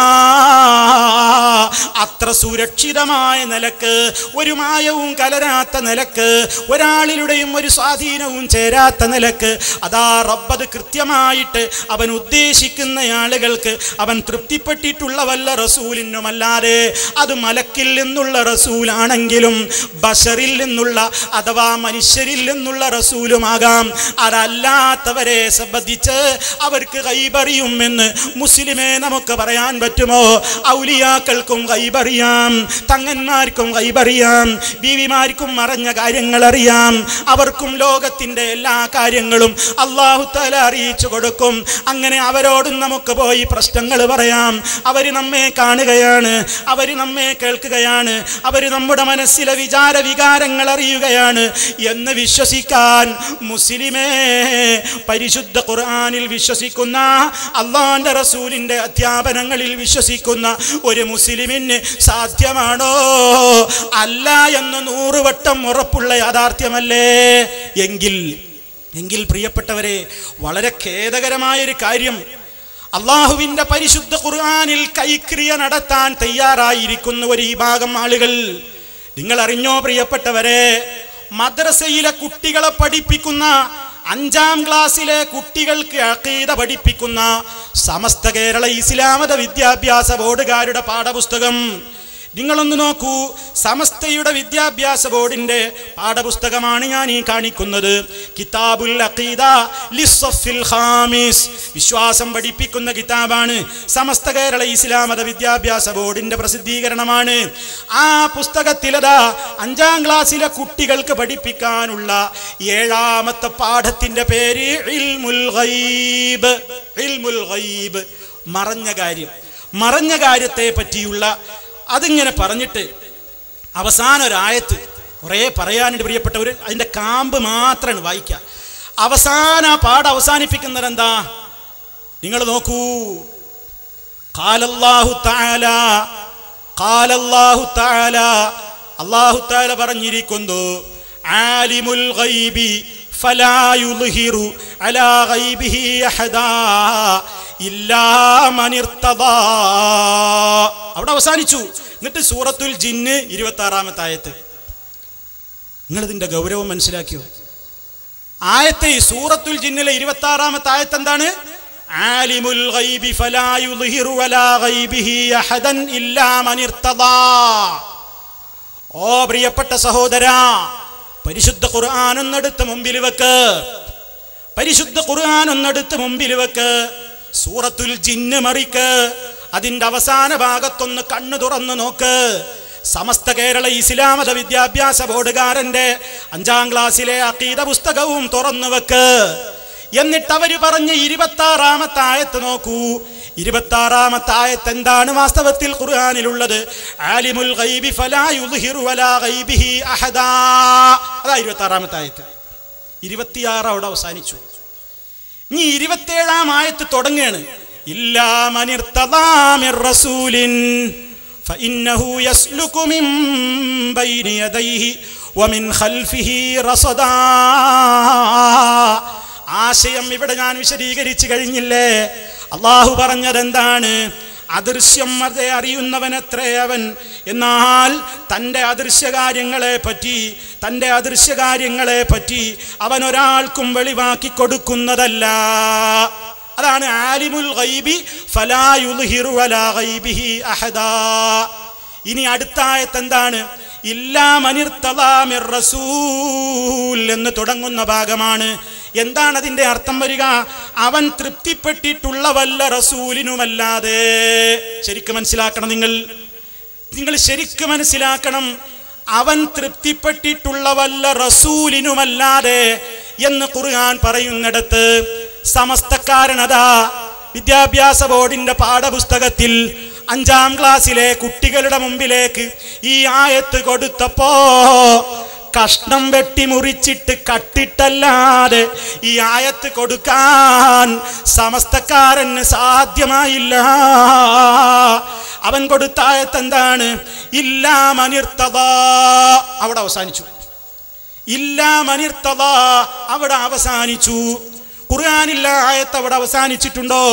അത്ര സുരക്ഷിതമായ നിലക്ക്, ഒരു മായവും കലരാത്ത നിലക്ക്, ഒരാളിലുടെയും ഒരു സ്വാധീനവും ചേരാത്ത നിലക്ക് അതാ റബ്ബ് കൃത്യമായിട്ട് അവൻ ഉദ്ദേശിക്കുന്ന ആളുകൾക്ക് അവൻ തൃപ്തിപ്പെട്ടിട്ടുള്ള വല്ല റസൂലിനുമല്ലാതെ അത് മലക്കിൽ നിന്നുള്ള റസൂലാണെങ്കിലും ബശറിൽ നിന്നുള്ള അഥവാ മനുഷ്യരിൽ നിന്നുള്ള റസൂലുമാകാം. അതല്ലാത്തവരെ സംബന്ധിച്ച് അവർക്ക് ഗൈബറിയുമെന്ന് മുസ്ലിമേ നമുക്ക് പറയാൻ പറ്റുമോ? ഔലിയാക്കൾക്കും ഗൈബറിയാം, തങ്ങന്മാർക്കും ഗൈബറിയാം, ബീവിമാർക്കും മറഞ്ഞ കാര്യങ്ങൾ അറിയാം. അവർക്കും ലോകത്തിൻ്റെ എല്ലാ കാര്യങ്ങളും അല്ലാഹു തആല അറിയിച്ചു കൊടുക്കും. അങ്ങനെ അവരോടും നമുക്ക് പോയി പ്രശ്നങ്ങൾ പറയാം. അവർ നമ്മെ കാണുകയാണ്, അവർ നമ്മെ കേൾക്കുകയാണ്, അവർ നമ്മുടെ മനസ്സിലെ വികാരങ്ങൾ അറിയുകയാണ് എന്ന് വിശ്വസിക്കാൻ മുസ്ലിമേ പരിശുദ്ധ ഖുർആനിൽ വിശ്വസിക്കുന്ന അല്ലാഹുവിൻ്റെ റസൂലിൻ്റെ അധ്യാപനങ്ങളിൽ വിശ്വസിക്കുന്ന ഒരു മുസ്ലിമിന് സാധ്യമാണോ? അല്ല എന്ന് 100 വട്ടം ഉറപ്പുള്ള യാഥാർത്ഥ്യമല്ലേ? എങ്കിൽ പ്രിയപ്പെട്ടവരെ, വളരെ ഖേദകരമായൊരു കാര്യം, അള്ളാഹുവിൻ്റെ പരിശുദ്ധ ഖുർആനിൽ കൈക്രിയ നടത്താൻ തയ്യാറായിരിക്കുന്ന ഒരു വിഭാഗം ആളുകൾ. നിങ്ങൾ അറിഞ്ഞോ പ്രിയപ്പെട്ടവരെ, മദ്രസയിലെ കുട്ടികളെ പഠിപ്പിക്കുന്ന 5ാം ക്ലാസ്സിലെ കുട്ടികൾക്ക് അഖീദ പഠിപ്പിക്കുന്ന സമസ്ത കേരള ഇസ്ലാമത വിദ്യാഭ്യാസ ബോർഡുകാരുടെ പാഠപുസ്തകം നിങ്ങളൊന്ന് നോക്കൂ. സമസ്തയുടെ വിദ്യാഭ്യാസ ബോർഡിൻ്റെ പാഠപുസ്തകമാണ് ഞാൻ ഈ കാണിക്കുന്നത്. കിതാബുൽ അഖീദ ലിസ്സഫിൽ ഖാമിസ്, വിശ്വാസം പഠിപ്പിക്കുന്ന കിതാബാണ്. സമസ്ത കേരള ഇസ്ലാമത വിദ്യാഭ്യാസ ബോർഡിൻ്റെ പ്രസിദ്ധീകരണമാണ്. ആ പുസ്തകത്തിലതാ 5ാം ക്ലാസ്സിലെ കുട്ടികൾക്ക് പഠിപ്പിക്കാനുള്ള 7ാമത്തെ പാഠത്തിൻ്റെ പേര് ഇൽമുൽ ഗൈബ്. ഇൽമുൽ ഗൈബ്, മറഞ്ഞ കാര്യത്തെ പറ്റിയുള്ള അതിങ്ങനെ പറഞ്ഞിട്ട് അവസാന ഒരായത്ത്, കുറേ പറയാനുണ്ട് പ്രിയപ്പെട്ടവർ, അതിൻ്റെ കാമ്പ് മാത്രമാണ് വായിക്കുക. അവസാന പാഠം അവസാനിപ്പിക്കുന്നത് എന്താ? നിങ്ങൾ നോക്കൂ. ഖാലല്ലാഹു തആല അല്ലാഹു തആല പറഞ്ഞിരിക്കുന്നു, ആലിമുൽ ഗൈബി ഫലാ യുദ്ഹിറു അലാ ഗൈബിഹി അഹദാ ഇല്ലാ മൻ ഇർതദാ. അവിടെ അവസാനിച്ചു. എന്നിട്ട് സൂറത്തുൽ ജിന്ന് 26ാമത്തെ ആയത്ത്. നിങ്ങളിതിൻ്റെ ഗൗരവം മനസ്സിലാക്കിയോ? ആയത്തെ സൂറത്തുൽ ജിന്നിലെ 26ാമത്തെ ആയത്ത് എന്താണ്? ആലിമുൽ ഗൈബി ഫലാ യുദ്ഹിറു അലാ ഗൈബിഹി അഹദൻ ഇല്ലാ മൻ ഇർതദാ. ഓ പ്രിയപ്പെട്ട സഹോദരാ, പരിശുദ്ധ ഖുർആൻ ഒന്നെടുത്ത് മുമ്പിൽ വെക്ക്, പരിശുദ്ധ ഖുർആൻ ഒന്നെടുത്ത് മുമ്പിൽ വെക്ക്. സൂറത്തുൽ ജിന്ന് മറിക്ക്, അതിന്റെ അവസാന ഭാഗത്തൊന്ന് കണ്ണു തുറന്നു നോക്ക്. സമസ്ത കേരള ഇസ്ലാമത വിദ്യാഭ്യാസ ബോർഡുകാരന്റെ 5ാം ക്ലാസ്സിലെ അഖീദ പുസ്തകവും തുറന്നു വെക്ക്. എന്നിട്ട് അവര് പറഞ്ഞ് 26-ാമത്തെ ആയത്ത് നോക്കൂ. 26-ാമത്തെ ആയത്ത് എന്താണ് വാസ്തവത്തിൽ ഖുർആനിലുള്ളത്? ആലിമുൽ ഗൈബി ഫലാ യുദ്ഹിറു അലാ ഗൈബിഹി അഹദാ. അതാ 26-ാമത്തെ ആയത്ത്. 26 അവിടെ അവസാനിച്ചു. ഇനി 27-ാം ആയത്ത് തുടങ്ങുകയാണ്. ഇല്ലാ മനിർതദാ മിർ റസൂലിൻ ഫഇന്നഹു യസ്ലുകു മിൻ ബൈനി യദൈഹി വമിൻ ഖൽഫിഹി റസദാ. ആശയം ഇവിടെ ഞാൻ വിശദീകരിച്ചു കഴിഞ്ഞില്ലേ? അള്ളാഹു പറഞ്ഞതെന്താണ്? അദൃശ്യം അതേ അറിയുന്നവനത്രേ അവൻ. എന്നാൽ തൻ്റെ അദൃശ്യകാര്യങ്ങളെ പറ്റി അവൻ ഒരാൾക്കും വെളിവാക്കി കൊടുക്കുന്നതല്ല. അതാണ് ആലിമുൽ ഗൈബി ഫലാ യുദ്ഹിറു അലാ ഗൈബിഹി അഹദാ. ഇനി അടുത്ത ആയത്ത് എന്താണ്? ഇല്ലാ മനിർതദാ മിർ റസൂൽ എന്ന് തുടങ്ങുന്ന ഭാഗമാണ്. എന്താണ് അതിന്റെ അർത്ഥം വരിക? അവൻ തൃപ്തിപ്പെട്ടിട്ടുള്ള വല്ല റസൂലിനുമല്ലാതെ. ശരിക്കും മനസ്സിലാക്കണം, നിങ്ങൾ ശരിക്കും മനസ്സിലാക്കണം. അവൻ തൃപ്തിപ്പെട്ടിട്ടുള്ള വല്ല റസൂലിനുമല്ലാതെ എന്ന് ഖുർആൻ പറയുന്നിടത്ത് സമസ്തക്കാരനതാ വിദ്യാഭ്യാസ ബോർഡിന്റെ പാഠപുസ്തകത്തിൽ 5ാം ക്ലാസ്സിലെ കുട്ടികളുടെ മുമ്പിലേക്ക് ഈ ആയത്ത് കൊടുത്തപ്പോ കഷ്ണം വെട്ടി മുറിച്ചിട്ട് കട്ടിട്ടല്ലാതെ ഈ ആയത്ത് കൊടുക്കാൻ സമസ്തക്കാരന് സാധ്യമായില്ല. അവൻ കൊടുത്ത ആയത്ത് എന്താണ്? ഇല്ലാ മനിർതദാ. അവിടെ അവസാനിച്ചു. ഇല്ലാ മനിർതദാ അവിടെ അവസാനിച്ചു. ഖുർആനില്ല ആയത്ത് അവിടെ അവസാനിച്ചിട്ടുണ്ടോ?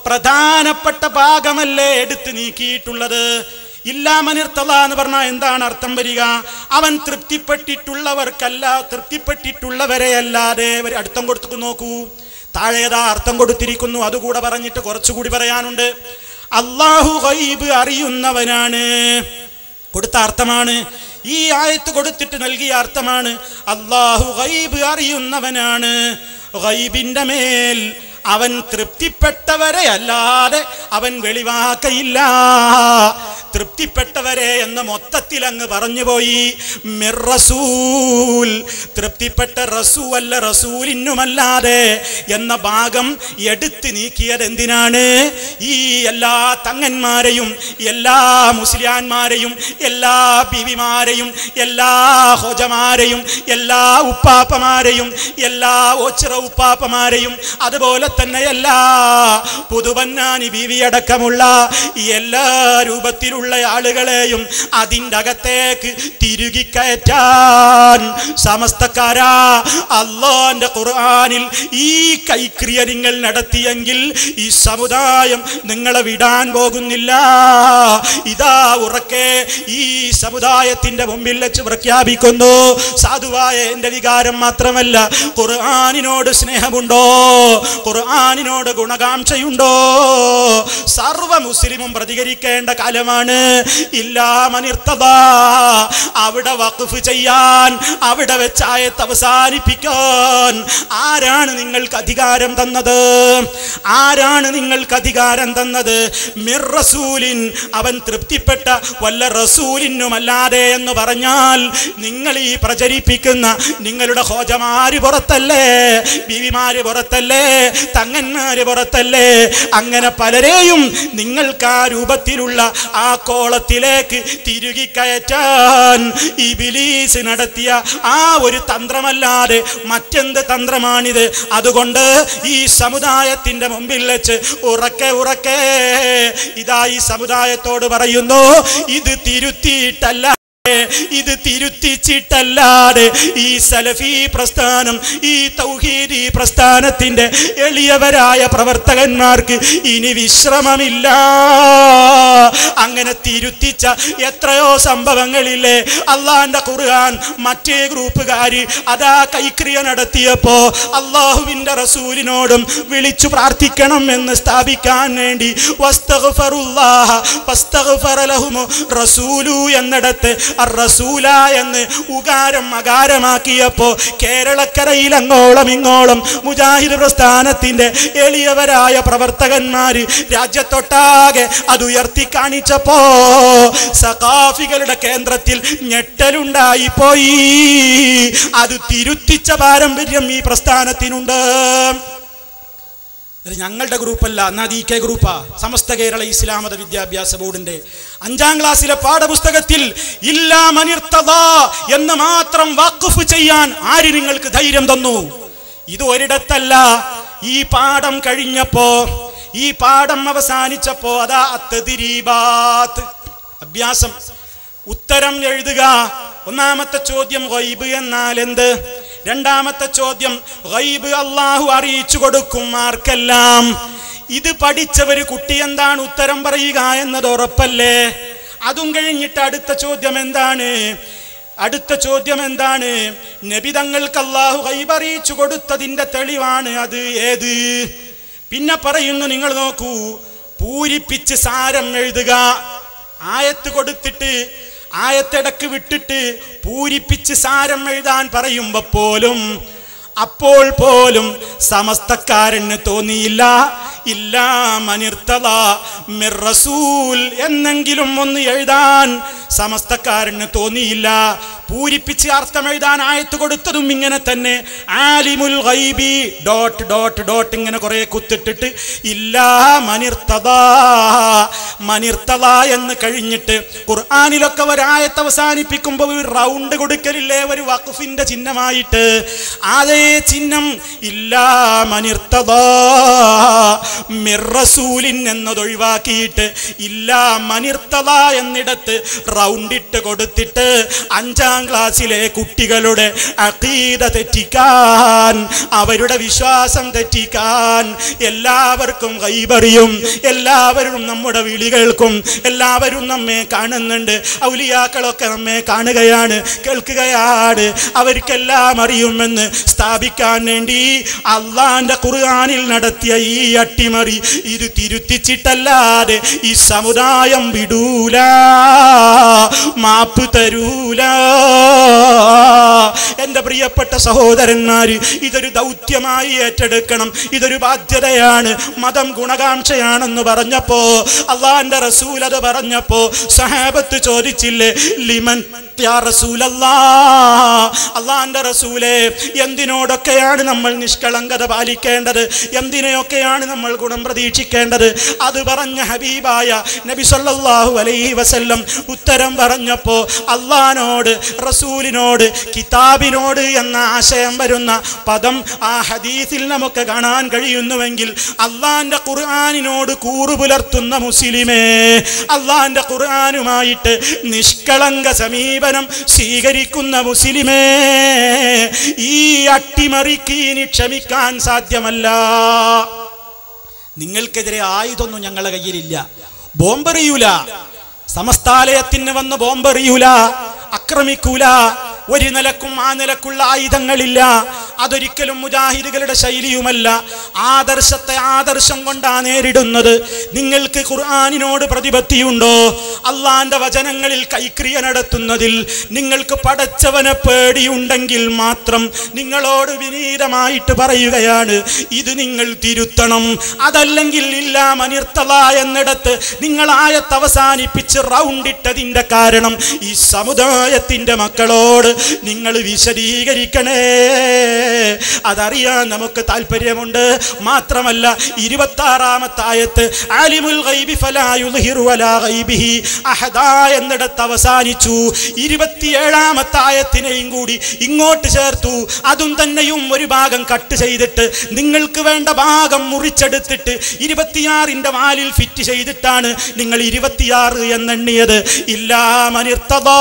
പ്രധാനപ്പെട്ട ഭാഗമല്ലേ എടുത്ത് നീക്കിയിട്ടുള്ളത്. ഇല്ലാ മനിർതദാ എന്ന് പറഞ്ഞാൽ എന്താണ് അർത്ഥം വരിക? അവൻ തൃപ്തിപ്പെട്ടിട്ടുള്ളവർക്കല്ല, തൃപ്തിപ്പെട്ടിട്ടുള്ളവരെ അല്ലാതെ. അർത്ഥം കൊടുത്തു നോക്കൂ. താഴേതാ അർത്ഥം കൊടുത്തിരിക്കുന്നു, അതുകൂടെ പറഞ്ഞിട്ട് കുറച്ചുകൂടി പറയാനുണ്ട്. അല്ലാഹു ഗൈബ് അറിയുന്നവനാണ് കൊടുത്ത അർത്ഥമാണ്. ഈ ആയത്ത് കൊടുത്തിട്ട് നൽകിയ അർത്ഥമാണ് അല്ലാഹു ഗൈബ് അറിയുന്നവനാണ്. ഗൈബിന്റെ മേൽ അവൻ തൃപ്തിപ്പെട്ടവരെ അല്ലാതെ അവൻ വെളിവാക്കയില്ല. തൃപ്തിപ്പെട്ടവരെ എന്ന് മൊത്തത്തിൽ അങ്ങ് പറഞ്ഞുപോയി. മിർ റസൂൽ, തൃപ്തിപ്പെട്ട റസൂൽ റസൂലിനുമല്ലാതെ എന്ന ഭാഗം എടുത്ത് നീക്കിയത് എന്തിനാണ്? ഈ എല്ലാ തങ്ങന്മാരെയും, എല്ലാ മുസ്ലിയാന്മാരെയും, എല്ലാ ബിവിമാരെയും, എല്ലാ ഹോജമാരെയും, എല്ലാ ഉപ്പാപ്പമാരെയും, എല്ലാ ഓച്ചിറ ഉപ്പാപ്പമാരെയും, അതുപോലെ തന്നെ എല്ലാ പുതുവന്നാനി ബീവിയടക്കമുള്ള എല്ലാ രൂപത്തിലുള്ള ആളുകളെയും അതിൻ്റെ അകത്തേക്ക് തിരുകി കയറ്റാൻ സമസ്തക്കാരാ അല്ലാഹുവിന്റെ ഖുർആനിൽ ഈ കൈക്രിയ നിങ്ങൾ നടത്തിയെങ്കിൽ ഈ സമുദായം നിങ്ങളെ വിടാൻ പോകുന്നില്ല. ഇതാ ഉറക്കെ ഈ സമുദായത്തിന്റെ മുമ്പിൽ വെച്ച് പ്രഖ്യാപിക്കുന്നു. സാധുവായ എന്റെ വികാരം മാത്രമല്ല, ഖുർആനിനോട് സ്നേഹമുണ്ടോ? ഖുർആനിനോട് ഗുണകാംക്ഷയുണ്ടോ? സർവ മുസ്ലിമും പ്രതികരിക്കേണ്ട കാലമാണ്. ഇല്ലാ മനിർതദാ. അവിടെ വഖഫ് ചെയ്യാൻ, അവിടെ വെച്ച് ആയത്ത് അവസാനിപ്പിക്കാൻ ആരാണ് നിങ്ങൾക്ക് അധികാരം തന്നത്? ആരാണ് നിങ്ങൾക്ക് അധികാരം തന്നത്? മിർ റസൂലിൻ, അവൻ തൃപ്തിപ്പെട്ട വല്ല റസൂലിനുമല്ലാതെ എന്ന് പറഞ്ഞാൽ നിങ്ങൾ ഈ പ്രചരിപ്പിക്കുന്ന നിങ്ങളുടെ ഹോജമാര് പുറത്തല്ലേ, ബീവിമാര് പുറത്തല്ലേ, തങ്ങന്മാര് പുറത്തല്ലേ? അങ്ങനെ പലരെയും നിങ്ങൾക്ക് ആ രൂപത്തിലുള്ള ആ കോളത്തിലേക്ക് തിരുകി കയറ്റാൻ ഇബ്ലീസ് നടത്തിയ ആ ഒരു തന്ത്രമല്ലാതെ മറ്റെന്ത് തന്ത്രമാണിത്? അതുകൊണ്ട് ഈ സമുദായത്തിന്റെ മുമ്പിൽ വെച്ച് ഉറക്കെ ഉറക്കെ ഇതാ ഈ സമുദായത്തോട് പറയുന്നു, ഇത് തിരുത്തിയിട്ടല്ല, ഇത് തിരുത്തിച്ചിട്ടല്ലാതെ ഈ സലഫി പ്രസ്ഥാനം, ഈ തൗഹീദി പ്രസ്ഥാനത്തിന്റെ എളിയവരായ പ്രവർത്തകന്മാർക്ക് ഇനി വിശ്രമമില്ല. അങ്ങനെ തിരുത്തിച്ച എത്രയോ സംഭവങ്ങളില്ലേ? അള്ളാന്റെ ഖുർആൻ മറ്റേ ഗ്രൂപ്പുകാര് അതാ കൈക്രിയ നടത്തിയപ്പോ അള്ളാഹുവിന്റെ റസൂലിനോടും വിളിച്ചു പ്രാർത്ഥിക്കണം എന്ന് സ്ഥാപിക്കാൻ വേണ്ടി വസ്തഗ്ഫറുല്ലാഹ ഫസ്തഗ്ഫറ ലഹും റസൂലു എന്നിടത്ത് റസൂല എന്ന് ഉകാരം അകാരമാക്കിയപ്പോ കേരളക്കരയിൽ അങ്ങോളം ഇങ്ങോളം മുജാഹിദ് പ്രസ്ഥാനത്തിന്റെ എളിയവരായ പ്രവർത്തകന്മാര് രാജ്യത്തൊട്ടാകെ അത് ഉയർത്തി കാണിച്ചപ്പോ സഖാഫികളുടെ കേന്ദ്രത്തിൽ ഞെട്ടലുണ്ടായിപ്പോയി. അത് തിരുത്തിച്ച പാരമ്പര്യം ഈ പ്രസ്ഥാനത്തിനുണ്ട്. ഞങ്ങളുടെ ഗ്രൂപ്പല്ല, നാദീകെ ഗ്രൂപ്പാ. സമസ്ത കേരള ഇസ്ലാം മത വിദ്യാഭ്യാസ ബോർഡിന്റെ 5ാം ക്ലാസ്സിലെ പാഠപുസ്തകത്തിൽ ഇല്ലാ മനിർത്തദാ എന്ന് മാത്രം വഖഫ് ചെയ്യാൻ ആര് നിങ്ങൾക്ക് ധൈര്യം തന്നു? ഇത് ഒരിടത്തല്ല. ഈ പാഠം കഴിഞ്ഞപ്പോ, ഈ പാഠം അവസാനിച്ചപ്പോ അതാ അത്തദ്രീബാത്ത്, അഭ്യാസം, ഉത്തരം എഴുതുക. ഒന്നാമത്തെ ചോദ്യം ഗൈബ് എന്നാൽ എന്ത്? രണ്ടാമത്തെ ചോദ്യം ഗൈബ് അല്ലാഹു അറിയിച്ചു കൊടുക്കും ആർക്കെല്ലാം. ഇത് പഠിച്ചവര് കുട്ടി എന്താണ് ഉത്തരം പറയുക എന്നത് ഉറപ്പല്ലേ? അതും കഴിഞ്ഞിട്ട് അടുത്ത ചോദ്യം എന്താണ്? അടുത്ത ചോദ്യം എന്താണ്? നബി തങ്ങൾക്ക് അല്ലാഹു ഗൈബ് അറിയിച്ചു കൊടുത്തതിന്റെ തെളിവാണ് അത് ഏത്? പിന്നെ പറയുന്നു, നിങ്ങൾ നോക്കൂ, പൂരിപ്പിച്ച് സാരം എഴുതുക. ആയത്ത് കൊടുത്തിട്ട് ആയത്തിടക്ക് വിട്ടിട്ട് പൂരിപ്പിച്ച് സാരം എഴുതാൻ പറയുമ്പോ പോലും, അപ്പോൾ പോലും സമസ്തക്കാരന് തോന്നിയില്ല ഇല്ലാ മനിർത്തദാ മിർ റസൂൽ എന്നെങ്കിലും ഒന്ന് എഴുതാൻ സമസ്തക്കാരന് തോന്നിയില്ല. പൂരിപ്പിച്ച് അർത്ഥം എഴുതാൻ ആയത്ത് കൊടുത്തതും ഇങ്ങനെ തന്നെ, ആലിമുൽ ഗൈബി ഡോട്ട് ഡോട്ട് ഡോട്ട് ഇങ്ങനെ കുറെ കുത്തിട്ടിട്ട് ഇല്ലാ മനിർത്തദാ, മനിർത്തദാ എന്ന് കഴിഞ്ഞിട്ട് ഖുർആനിലൊക്കെ ഒരായത്ത് അവസാനിപ്പിക്കുമ്പോൾ ഒരു റൗണ്ട് കൊടുക്കലില്ലേ, ഒരു വഖഫിന്റെ ചിഹ്നമായിട്ട്? അതേ ചിഹ്നം ഇല്ലാ മനിർത്തദാ മിർ റസൂലിൻ എന്നതൊഴിവാക്കിയിട്ട് ഇല്ലാ മനിർത്തദാ എന്നിടത്ത് റൗണ്ടിട്ട് കൊടുത്തിട്ട് 5ാം ക്ലാസ്സിലെ കുട്ടികളുടെ അഖീദ തെറ്റിക്കാൻ, അവരുടെ വിശ്വാസം തെറ്റിക്കാൻ, എല്ലാവർക്കും ഗൈബറിയും, എല്ലാവരും നമ്മുടെ വിളി കേൾക്കും, എല്ലാവരും നമ്മെ കാണുന്നുണ്ട്, ഔലിയാക്കളൊക്കെ നമ്മെ കാണുകയാണ്, കേൾക്കുകയാണ്, അവർക്കെല്ലാം അറിയുമെന്ന് സ്ഥാപിക്കാൻ വേണ്ടി അള്ളാന്റെ ഖുർആനിൽ നടത്തിയ ഈ അട്ടിമറി ഇത് തിരുത്തിച്ചിട്ടല്ലാതെ ഈ സമുദായം വിടൂല, മാപ്പ് തരൂല. എന്റെ പ്രിയപ്പെട്ട സഹോദരന്മാര്, ഇതൊരു ദൗത്യമായി ഏറ്റെടുക്കണം, ഇതൊരു ബാധ്യതയാണ്. മതം ഗുണകാംക്ഷയാണെന്ന് പറഞ്ഞപ്പോ, അള്ളാന്റെ റസൂൽ അത് പറഞ്ഞപ്പോ സഹാബത്ത് ചോദിച്ചില്ലേ, ലിമൻ യാ റസൂലല്ലാഹ്, അള്ളാന്റെ റസൂലേ എന്തിനോടൊക്കെയാണ് നമ്മൾ നിഷ്കളങ്കത പാലിക്കേണ്ടത്, എന്തിനെയൊക്കെയാണ് നമ്മൾ ഗുണം പ്രതീക്ഷിക്കേണ്ടത്? അത് പറഞ്ഞ ഹബീബായ നബി സല്ലല്ലാഹു അലൈഹി വസല്ലം ഉത്തരം പറഞ്ഞപ്പോ, അള്ളാനോട്, റസൂലിനോട്, കിതാബിനോട് എന്ന ആശയം വരുന്ന പദം ആ ഹദീസിൽ നമുക്ക് കാണാൻ കഴിയുന്നുവെങ്കിൽ, അള്ളാന്റെ ഖുർആനിനോട് കൂറു പുലർത്തുന്ന മുസ്ലിമേ, അള്ളാന്റെ ഖുർആനുമായിട്ട് നിഷ്കളങ്ക സമീപനം സ്വീകരിക്കുന്ന മുസ്ലിമേ, ഈ അട്ടിമറിക്ക് ഇനി ക്ഷമിക്കാൻ സാധ്യമല്ല. നിങ്ങൾക്കെതിരെ ആയുധമൊന്നും ഞങ്ങളുടെ കയ്യിലില്ല, ബോംബെറിയൂല, സമസ്താലയത്തിന് വന്ന് ബോംബെറിയൂല, ആക്രമിക്കൂല, ഒരു നിലക്കും ആ നിലക്കുള്ള ആയുധങ്ങളില്ല. അതൊരിക്കലും മുജാഹിദുകളുടെ ശൈലിയുമല്ല. ആദർശത്തെ ആദർശം കൊണ്ടാണ് നേരിടുന്നത്. നിങ്ങൾക്ക് ഖുർആനിനോട് പ്രതിപത്തിയുണ്ടോ? അള്ളാന്റെ വചനങ്ങളിൽ കൈക്രിയ നടത്തുന്നതിൽ നിങ്ങൾക്ക് പടച്ചവനെ പേടിയുണ്ടെങ്കിൽ മാത്രം നിങ്ങളോട് വിനീതമായിട്ട് പറയുകയാണ്, ഇത് നിങ്ങൾ തിരുത്തണം. അതല്ലെങ്കിൽ ഇല്ലാ മനിർത്തദാ എന്നിടത്ത് നിങ്ങൾ ആയത്ത് അവസാനിപ്പിച്ച് റൗണ്ടിട്ടതിന്റെ കാരണം ഈ സമുദായത്തിന്റെ മക്കളോട് നിങ്ങൾ വിശദീകരിക്കണേ. അതറിയാൻ നമുക്ക് താല്പര്യമുണ്ട്. മാത്രമല്ല 26-ാമത്തെ ആയത്ത് ആലിമുൽ ഗൈബി ഫലാ യുദ്ഹിറു അലാ ഗൈബിഹി അഹദാ എന്നിടത്ത് അവസാനിച്ചു. 27-ാമത്തെ ആയത്തിനെയും കൂടി ഇങ്ങോട്ട് ചേർത്തു. അതും തന്നെയും ഒരു ഭാഗം കട്ട് ചെയ്തിട്ട് നിങ്ങൾക്ക് വേണ്ട ഭാഗം മുറിച്ചെടുത്തിട്ട് 26ന്റെ വാലിൽ ഫിറ്റ് ചെയ്തിട്ടാണ് നിങ്ങൾ 26 എന്നെണ്ണിയത്. ഇല്ലാ മനിർത്തദാ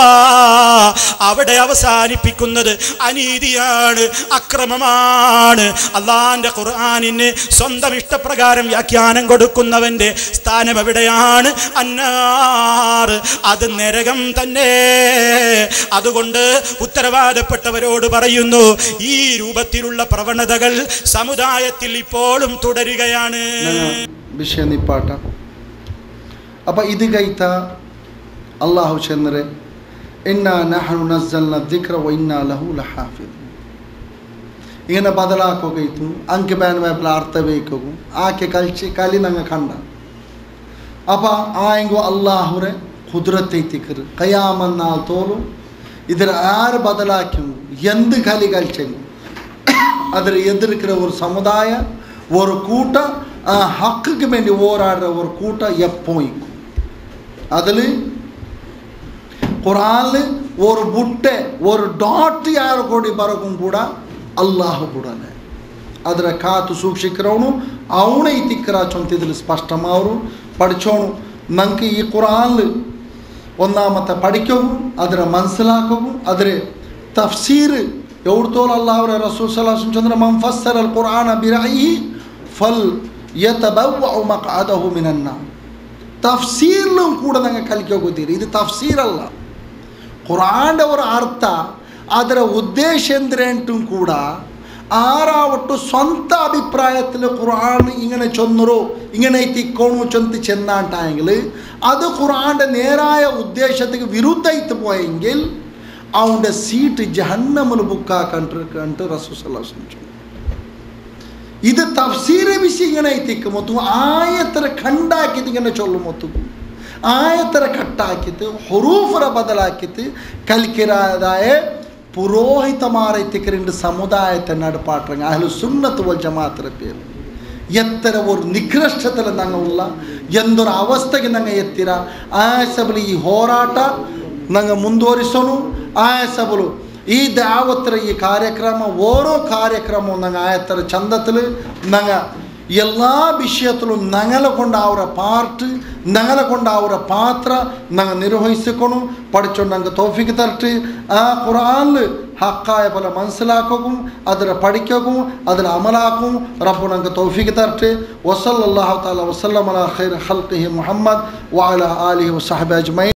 അവിടെ അവസാനിപ്പിക്കുന്നത് അനീതിയാണ്, അക്രമമാണ്. അള്ളാന്റെ ഖുർആനിന് സ്വന്തം ഇഷ്ടപ്രകാരം വ്യാഖ്യാനം കൊടുക്കുന്നവന്റെ സ്ഥാനം എവിടെയാണ്? അന്നാർ, അത് നരകം തന്നെ. അതുകൊണ്ട് ഉത്തരവാദപ്പെട്ടവരോട് പറയുന്നു, ഈ രൂപത്തിലുള്ള പ്രവണതകൾ സമുദായത്തിൽ ഇപ്പോഴും തുടരുകയാണ്. ವಿಷಯ ನಿಪ್ಪಾಟ ಅಪ್ಪ ಇದು ಗೈತ ಅಲ್ಲಾಹು ಚಂದ್ರೆ ഇന്നാ നഹ്നു നസ്സൽന ദിക്ര വ ഇന്നാ ലഹു ലഹാഫിദ്. ഇങ്ങനെ ബദലാക്കുകയിತು ಅಂಕೆ ಬ್ಯಾನ್ ವೇಪ್ಲ ಅರ್ಥವೇಕಗು ಆಕೆ ಕಲಿ ನಂಗೆ ಕಂಡ ಅಪ್ಪ ಆಯಂಗು ಅಲ್ಲಾಹುರೆ ಕುದುರತ್ತೈತಿಕರು ಕಯಾಮನ್ನಾಲ್ ತೋಲು ಇದರ ಯಾರು ಬದಲಾಕಿಂಗು ಎಂದು ಕಲಿ ಕಲ್ಚೆಂಗು ಅದರ ಎದುರಿக்கிற ஒரு சமுதாய ஒரு கூட்டம் ஹக்குக்கு வேண்டி போராடுற ஒரு கூட்டம் எப்போயும் அதில் குர்ஆன்ல ஒரு புட்டை ஒரு டாட் யாರು ಕೊಡಿ ಬರಕು ಕೂಡ ಅಲ್ಲಾಹ್ ಬಿಡನೆ ಅದರ ಕಾತು ಸೂಕ್ಷಿಕರವನು ಅವನೇ ತಿಕ್ಕರಾಚೊಂತಿದ್ರು ಸ್ಪಷ್ಟಮಾವರು പഠിച്ചോണു നമുക്ക് ഈ ഖുർആനിൽ ഒന്നാമത്തെ പഠിക്കവും അതിനെ മനസ്സിലാക്കവും അതിന് തഫ്സീർ എവിടുത്തോളം അല്ലാഹുവിന്റെ റസൂൽ സല്ലല്ലാഹു അലൈഹി വസല്ലം മൻ ഫസ്സറൽ ഖുർആന ബിറഅയി ഫൽ യതബവഉ മഖഅദഹു മിനൻ നാർ തഫ്സീറിലും കൂടെ നിങ്ങൾ കലിക്കോകുತ್ತೀರಿ ಇದು ತಫ್ಸೀರಲ್ಲ ഖുർആന്റെ ഒരു ಅರ್ಥ ಅದರ ಉದ್ದೇಶ ಎಂದ್ರೇಂಟು ಕೂಡ ആറാവട്ടു സ്വന്ത അഭിപ്രായത്തിൽ ഖുർആൻ ഇങ്ങനെ ചൊന്നറോ ഇങ്ങനെ തിക്കോണു ചൊന്ത് ചെന്നാട്ടായെങ്കിൽ അത് ഖുർആന്റെ നേരായ ഉദ്ദേശത്തിന് വിരുദ്ധമായിട്ട് പോയെങ്കിൽ അവൻ്റെ സീറ്റ് ജഹന്നമിൽ ബുക്കാക്കണ്ടിട്ട് റസൂൽ സല്ലല്ലാഹു അലൈഹി വസല്ലം ഇത് തഫ്സീർ വിഷയം ഇങ്ങനെ എത്തിക്കും മൊത്തം ആയത്ര കണ്ടാക്കിയിട്ട് ഇങ്ങനെ ചൊല്ലും മൊത്തം ആയത്ര കട്ടാക്കിയിട്ട് ഹുറൂഫറ ബദലാക്കിയിട്ട് കലിക്കിറാതായ പുരോഹിതമാരെത്തിക്കറിൻ്റെ സമുദായത്തെ നടപ്പാട്ടുക അഹ്ലു സുന്നത്ത് വൽ ജമാഅത്തിന്റെ പേര് എത്ര ഒരു നികൃഷ്ടത്തിൽ ഞങ്ങളുള്ള എന്തൊരു അവസ്ഥയ്ക്ക് ഞങ്ങൾ എത്തിര ആയസബിൽ ഈ ಹೋರಾಟ ഞങ്ങൾ ಮುಂದುವರಿಸೋನು ಆಯಸಬಲು ಈ ದಾವತ್ತರ ಈ ಕಾರ್ಯಕ್ರಮ ಓರೋ ಕಾರ್ಯಕ್ರಮ ഞങ്ങൾ ಆಯತ್ತರ ಚಂದത്തിൽ ഞങ്ങൾ എല്ലാ വിഷയത്തിലും ഞങ്ങളെ കൊണ്ട് അവരുടെ പാർട്ട് ഞങ്ങളെ കൊണ്ട് അവരുടെ പാത്ര ഞങ്ങൾ നിർവഹിക്കണം പഠിച്ചുകൊണ്ട് ഞങ്ങൾക്ക് തൗഫീഖ് തരട്ടെ ആ ഖുർആനിൽ ഹക്കായ പോലെ മനസ്സിലാക്കുകയും അതിനെ പഠിക്കുകയും അതിൽ അമലാക്കും റബ്ബ് ഞങ്ങൾക്ക് തൗഫീഖ് തരട്ടെ വസല്ലല്ലാഹു തആല വസല്ലമ അലാ ഖൈർ ഖൽഖിഹി മുഹമ്മദ് വഅലാ ആലിഹി വസഹബിഹി അജ്മഈൻ.